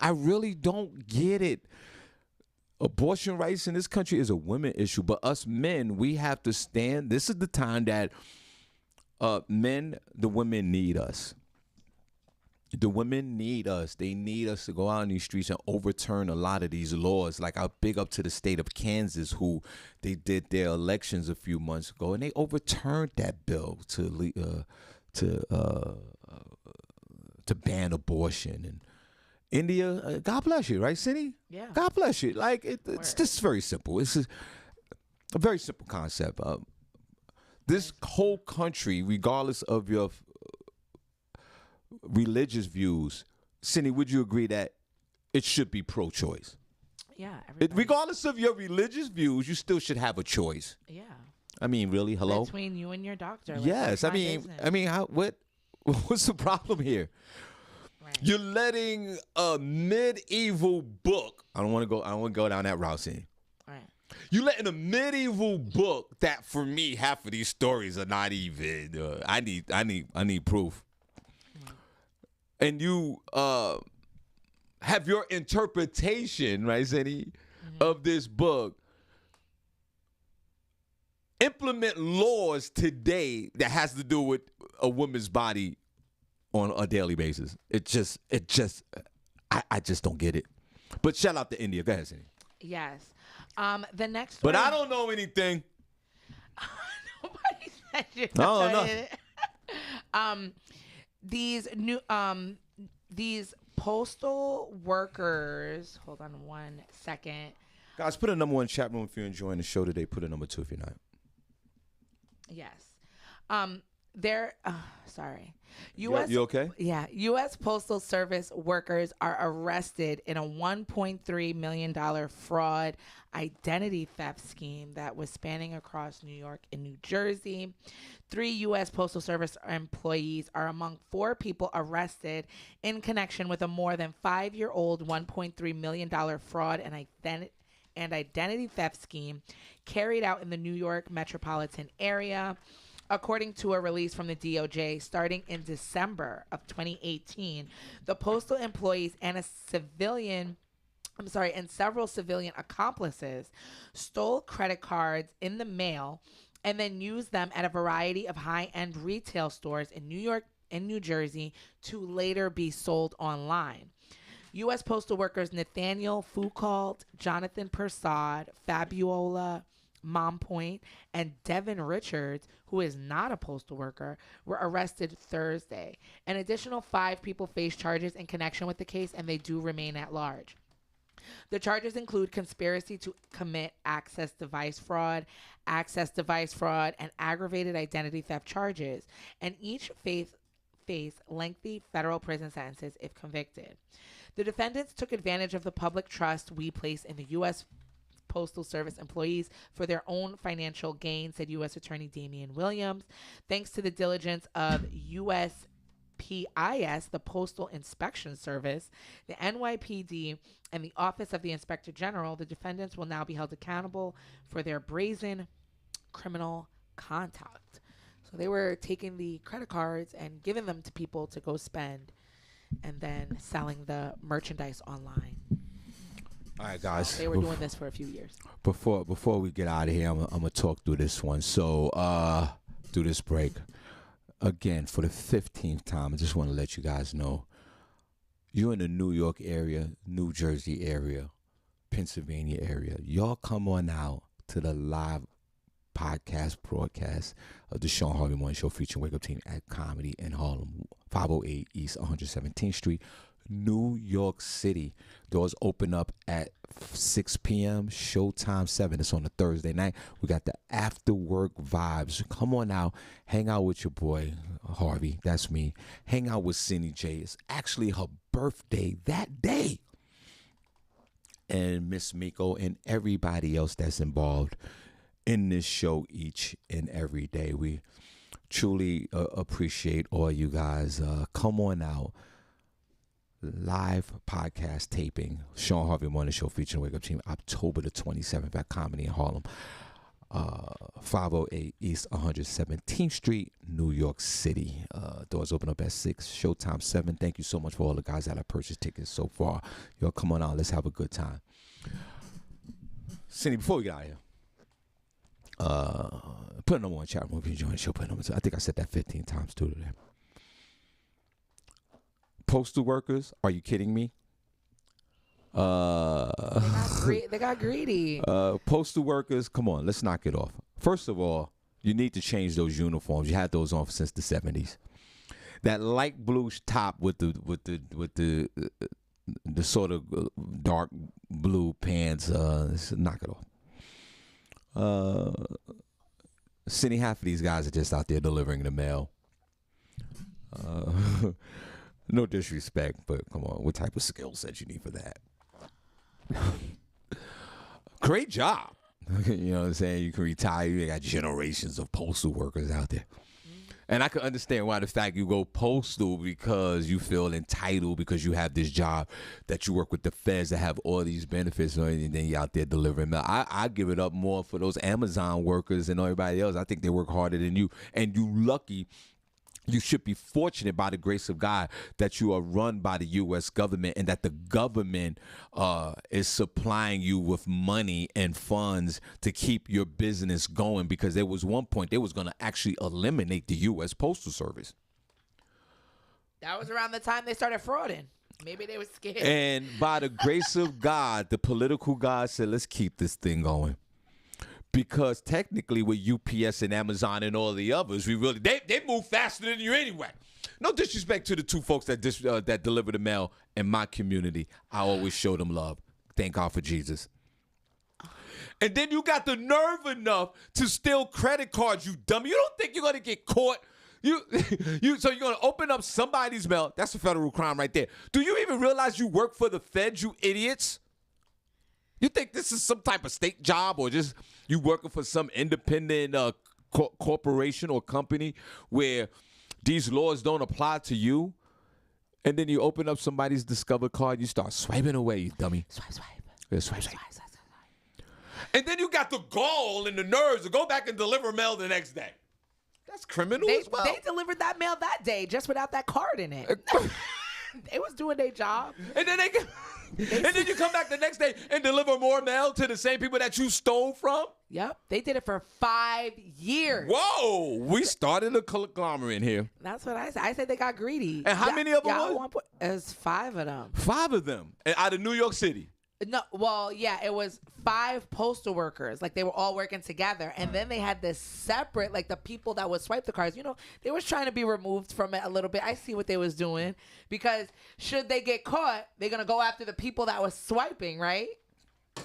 I really don't get it. Abortion rights in this country is a women issue, but us men, we have to stand. This is the time that the women need us. The women need us. They need us to go out in these streets and overturn a lot of these laws. Like I big up to the state of Kansas, who they did their elections a few months ago, and they overturned that bill to ban abortion. And India, God bless you, right, Cindy? Yeah. God bless you. Like it's just very simple. It's a very simple concept. This whole country, regardless of your religious views, Cindy, would you agree that it should be pro-choice? Yeah. Regardless of your religious views, you still should have a choice. Yeah. I mean, really, hello? Between you and your doctor. Like, Yes. that's my business. What's the problem here? Right. You're letting a medieval book. I don't want to go down that route, Cindy. Right. You letting a medieval book that, for me, half of these stories are not even. I need proof. And you have your interpretation, right, Cindy, of this book. Implement laws today that has to do with a woman's body on a daily basis. I just don't get it. But shout out to India. Go ahead, Cindy. Yes. The next But story- I don't know anything. Nobody said you No, know no. it. These postal workers. Hold on one second. Guys, put a number 1 chat room if you're enjoying the show today. Put a number 2 if you're not. Yes. Sorry. You okay? Yeah. U.S. Postal Service workers are arrested in a $1.3 million fraud identity theft scheme that was spanning across New York and New Jersey. 3 U.S. Postal Service employees are among 4 people arrested in connection with a more than 5-year-old $1.3 million fraud and and identity theft scheme carried out in the New York metropolitan area. According to a release from the DOJ, starting in December of 2018, the postal employees and several civilian accomplices stole credit cards in the mail and then used them at a variety of high-end retail stores in New York and New Jersey to later be sold online. U.S. postal workers Nathaniel Foucault, Jonathan Persad, Fabiola Mompoint, and Devin Richards, who is not a postal worker, were arrested Thursday. An additional 5 people face charges in connection with the case, and they do remain at large. The charges include conspiracy to commit access device fraud, and aggravated identity theft charges, and each face lengthy federal prison sentences if convicted. The defendants took advantage of the public trust we place in the U.S. Postal Service employees for their own financial gain, said U.S. Attorney Damian Williams. Thanks to the diligence of USPIS, the Postal Inspection Service, the NYPD, and the Office of the Inspector General, the defendants will now be held accountable for their brazen criminal conduct. So they were taking the credit cards and giving them to people to go spend and then selling the merchandise online. All right, guys. So they were doing this for a few years. Before we get out of here, I'm going to talk through this one. So, through this break, again, for the 15th time, I just want to let you guys know, you're in the New York area, New Jersey area, Pennsylvania area. Y'all come on out to the live podcast broadcast of the Shawn Harvey Morning Show featuring Wake Up Team at Comedy in Harlem, 508 East 117th Street, New York City. Doors open up at 6 p.m. Showtime 7. It's on a Thursday night. We got the after work vibes. Come on out. Hang out with your boy, Harvey. That's me. Hang out with Cindy J. It's actually her birthday that day. And Miss Miko and everybody else that's involved in this show each and every day. We truly appreciate all you guys. Come on out. Live podcast taping, Shawn Harvey Morning Show featuring Wake Up Team, October the 27th at Comedy in Harlem, 508 East 117th Street, New York City. Doors open up at 6, showtime 7. Thank you so much for all the guys that have purchased tickets so far. Y'all come on out. Let's have a good time. Cindy, before we get out of here, put a number one chat room if you join the show. Put a number two. I think I said that 15 times too today. Postal workers, are you kidding me? They got greedy. Postal workers, come on, let's knock it off. First of all, you need to change those uniforms. You had those on since the 70s. That light blue top with the sort of dark blue pants. Let's knock it off. Cindy, half of these guys are just out there delivering the mail. No disrespect, but come on, what type of skill set you need for that? Great job. You know what I'm saying? You can retire. You got generations of postal workers out there. And I can understand why the fact you go postal because you feel entitled because you have this job that you work with the feds that have all these benefits and then you're out there delivering mail. I give it up more for those Amazon workers and everybody else. I think they work harder than you. And you lucky. You should be fortunate by the grace of God that you are run by the U.S. government and that the government is supplying you with money and funds to keep your business going, because there was one point they was going to actually eliminate the U.S. Postal Service. That was around the time they started frauding. Maybe they were scared. And by the grace of God, the political God said, let's keep this thing going. Because technically with UPS and Amazon and all the others, they move faster than you anyway. No disrespect to the two folks that deliver the mail in my community. I always show them love. Thank God for Jesus. And then you got the nerve enough to steal credit cards, you dummy. You don't think you're going to get caught? So you're going to open up somebody's mail. That's a federal crime right there. Do you even realize you work for the feds, you idiots? You think this is some type of state job or just you working for some independent corporation or company where these laws don't apply to you? And then you open up somebody's Discover card, you start swiping away, you dummy. Swipe. Yeah, swipe. And then you got the gall and the nerves to go back and deliver mail the next day. That's criminal as well. They delivered that mail that day just without that card in it. They was doing their job. And then and then you come back the next day and deliver more mail to the same people that you stole from? Yep. They did it for 5 years. Whoa. We started a conglomerate here. That's what I said. I said they got greedy. And how many of them was? It was 5 of them. 5 of them. And out of New York City. No, well, yeah, it was 5 postal workers. Like, they were all working together. And then they had this separate, like, the people that would swipe the cards. You know, they was trying to be removed from it a little bit. I see what they was doing. Because should they get caught, they're going to go after the people that was swiping, right?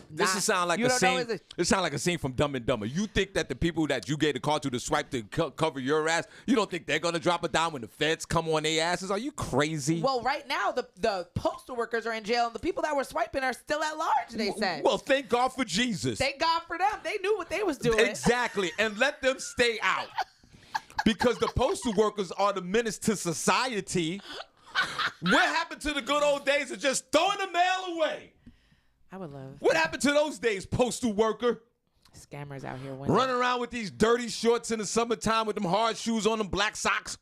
This sound like a scene. It sound like a scene from Dumb and Dumber. You think that the people that you gave the card to swipe to cover your ass, you don't think they're gonna drop it down when the feds come on their asses? Are you crazy? Well, right now the postal workers are in jail, and the people that were swiping are still at large. They said. Well, thank God for Jesus. Thank God for them. They knew what they was doing. Exactly, and let them stay out because the postal workers are the menace to society. What happened to the good old days of just throwing the mail away? I would love. What happened to those days, postal worker? Scammers out here winning. Running around with these dirty shorts in the summertime with them hard shoes on, them black socks.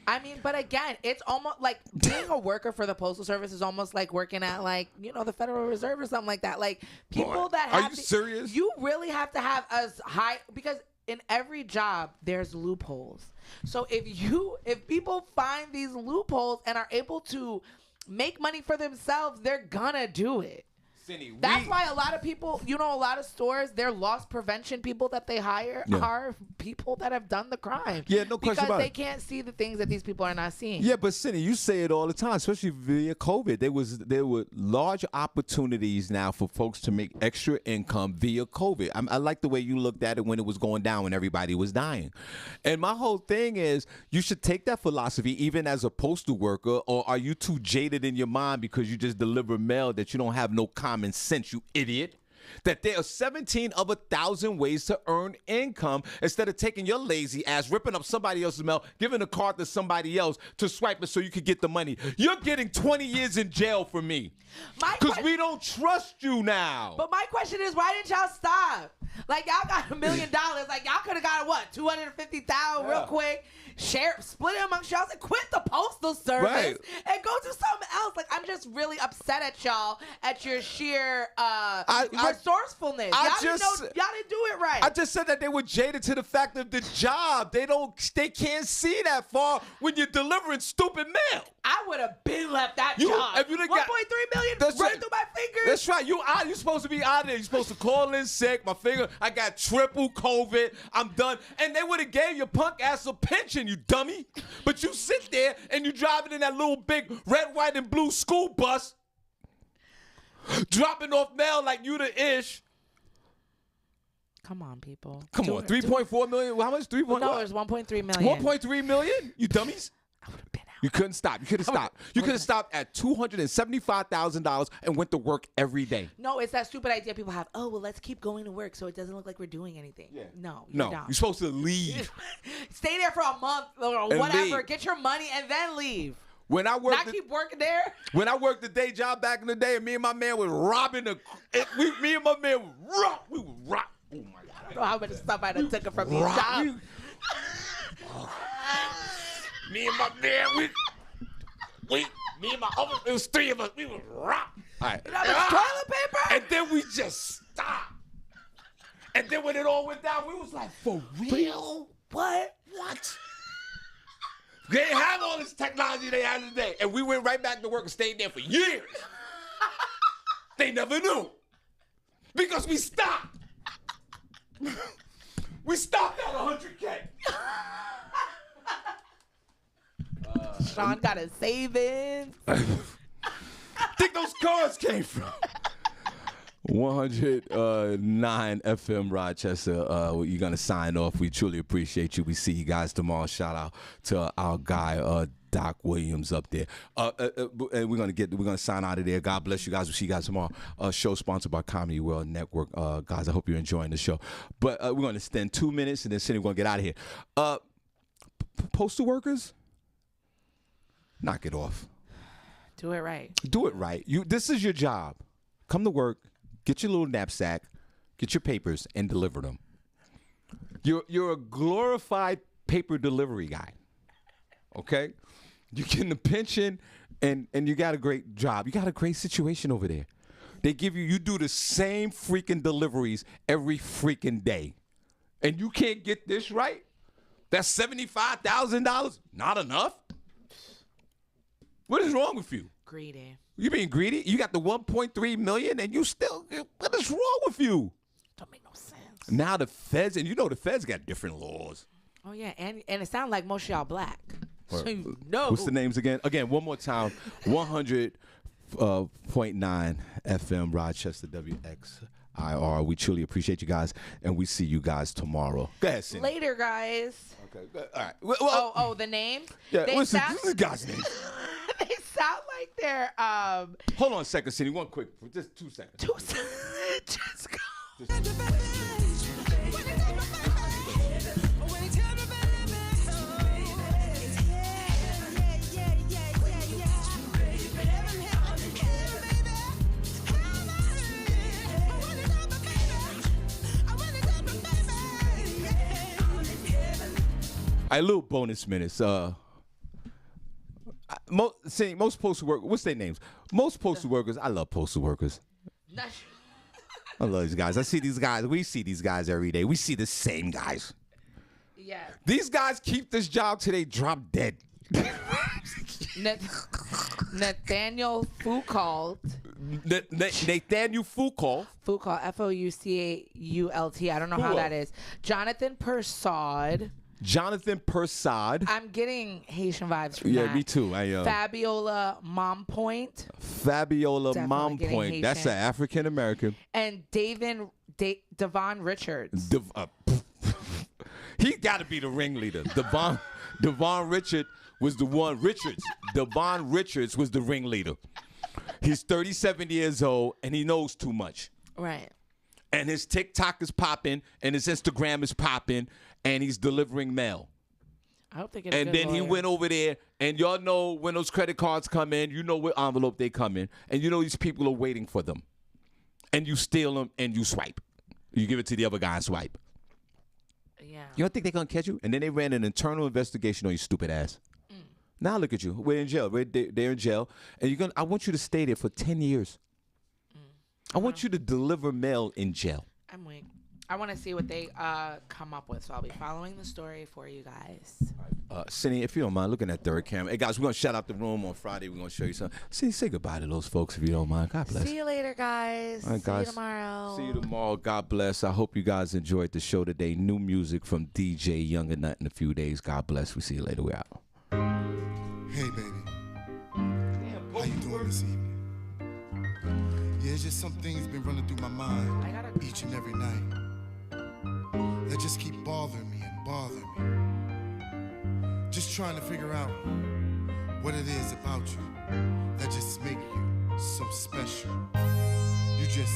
I mean, but again, it's almost like being a worker for the Postal Service is almost like working at, like, you know, the Federal Reserve or something like that. Like, people that have... Are you serious? You really have to have as high... Because in every job, there's loopholes. So if people find these loopholes and are able to make money for themselves, they're gonna do it. That's why a lot of people, you know, a lot of stores, their loss prevention people that they hire are people that have done the crime. Yeah, no question about it. Because they can't see the things that these people are not seeing. Yeah, but Cindy, you say it all the time, especially via COVID. There were large opportunities now for folks to make extra income via COVID. I like the way you looked at it when it was going down, when everybody was dying. And my whole thing is, you should take that philosophy even as a postal worker, or are you too jaded in your mind because you just deliver mail that you don't have no common sense, you idiot? That there are 17 of 1,000 ways to earn income instead of taking your lazy ass, ripping up somebody else's mail, giving the card to somebody else to swipe it so you could get the money. You're getting 20 years in jail for me. Because we don't trust you now. But my question is, why didn't y'all stop? Like, y'all got $1 million. Like, y'all could have got, what, $250,000 real quick. Split it amongst y'all and quit the Postal Service and go do something else. Like, I'm just really upset at y'all at your sheer resourcefulness. Y'all didn't do it right. I just said that they were jaded to the fact of the job. They can't see that far when you're delivering stupid mail. I would have been left that job. $1.3 million running through my fingers. That's right. You're supposed to be out of there. You're supposed to call in sick. My finger, I got triple COVID. I'm done. And they would have gave your punk ass a pension, you dummy. But you sit there and you driving in that little big red, white, and blue school bus, dropping off mail like you the ish. Come on, people. Come on, 3.4 million. How much? 3. No, it was 1.3 million. 1.3 million? You dummies. I would have been out. You couldn't stop. You could have stopped. You could have stopped at $275,000 and went to work every day. No, it's that stupid idea people have. Oh, well, let's keep going to work so it doesn't look like we're doing anything. Yeah. No, you don't. You're supposed to leave. Stay there for a month or and whatever. Leave. Get your money and then leave. When I worked, keep working there. When I worked the day job back in the day, and me and my man was robbing the. Me and my man we would rob. Oh my God! I don't know how much stuff I done took it from these jobs. Me and my man, me and my other, it was 3 of us. We would rock. All right. Toilet paper. And then we just stopped. And then when it all went down, we was like, for real? What? They didn't have all this technology they have today. And we went right back to work and stayed there for years. They never knew. Because we stopped. We stopped at 100K. Shawn got a savings. Think those cars came from? 109 FM Rochester. You're going to sign off. We truly appreciate you. We see you guys tomorrow. Shout out to our guy, Doc Williams up there. And we're gonna sign out of there. God bless you guys. We'll see you guys tomorrow. Show sponsored by Comedy World Network. Guys, I hope you're enjoying the show. But we're gonna spend 2 minutes and then Cindy, we're gonna get out of here. Postal workers, knock it off. Do it right. Do it right. This is your job. Come to work. get your little knapsack, get your papers, and deliver them. You're a glorified paper delivery guy. Okay? You're getting a pension, and you got a great job. You got a great situation over there. They give you do the same freaking deliveries every freaking day. And you can't get this right? That's $75,000? Not enough? What is wrong with you? Greedy. You being greedy? You got the 1.3 million and you still, what is wrong with you? Don't make no sense. Now the feds, and you know the feds got different laws. Oh, yeah. And it sounds like most of y'all black. So you know. What's the names again? Again, one more time. 100.9 FM Rochester WXIR. We truly appreciate you guys, and we see you guys tomorrow. Go ahead, Cindy. Later, guys. Okay, all right. Well, the names? yeah, what's sound, this guy's name? they sound like they're Hold on a second, Cindy. One quick, just 2 seconds. just go. A little bonus minutes. Most postal workers, what's their names? Most postal workers, I love postal workers. I love these guys. I see these guys. We see these guys every day. We see the same guys. Yeah. These guys keep this job till they drop dead. Nathaniel Foucault. Nathaniel Foucault. Foucault, Foucault. I don't know how that is. Jonathan Persad. I'm getting Haitian vibes from that. Yeah, me too. Fabiola Mompoint. Fabiola Mompoint. That's an African American. And Devon Richards. He got to be the ringleader. Devon Richards was the one. Devon Richards was the ringleader. He's 37 years old and he knows too much. Right. And his TikTok is popping and his Instagram is popping and he's delivering mail. I don't think it's And then he went over there, and y'all know when those credit cards come in, you know what envelope they come in, and you know these people are waiting for them. And you steal them and you swipe. You give it to the other guy and swipe. Yeah. You don't think they're going to catch you? And then they ran an internal investigation on your stupid ass. Now look at you. We're in jail. They're in jail. And I want you to stay there for 10 years. I want you to deliver mail in jail. I'm weak. I want to see what they come up with, so I'll be following the story for you guys. Cindy, if you don't mind, looking at third camera. Hey, guys, we're going to shout out the room on Friday. We're going to show you something. Say goodbye to those folks if you don't mind. God bless. See you later, guys. All right, guys. See you tomorrow. See you tomorrow. God bless. I hope you guys enjoyed the show today. New music from DJ Young and Nut in a few days. God bless. We see you later. We're out. Hey, baby. How you doing this evening? Yeah, it's just some things been running through my mind each and every night. That just keep bothering me. Just trying to figure out what it is about you that just make you so special. You just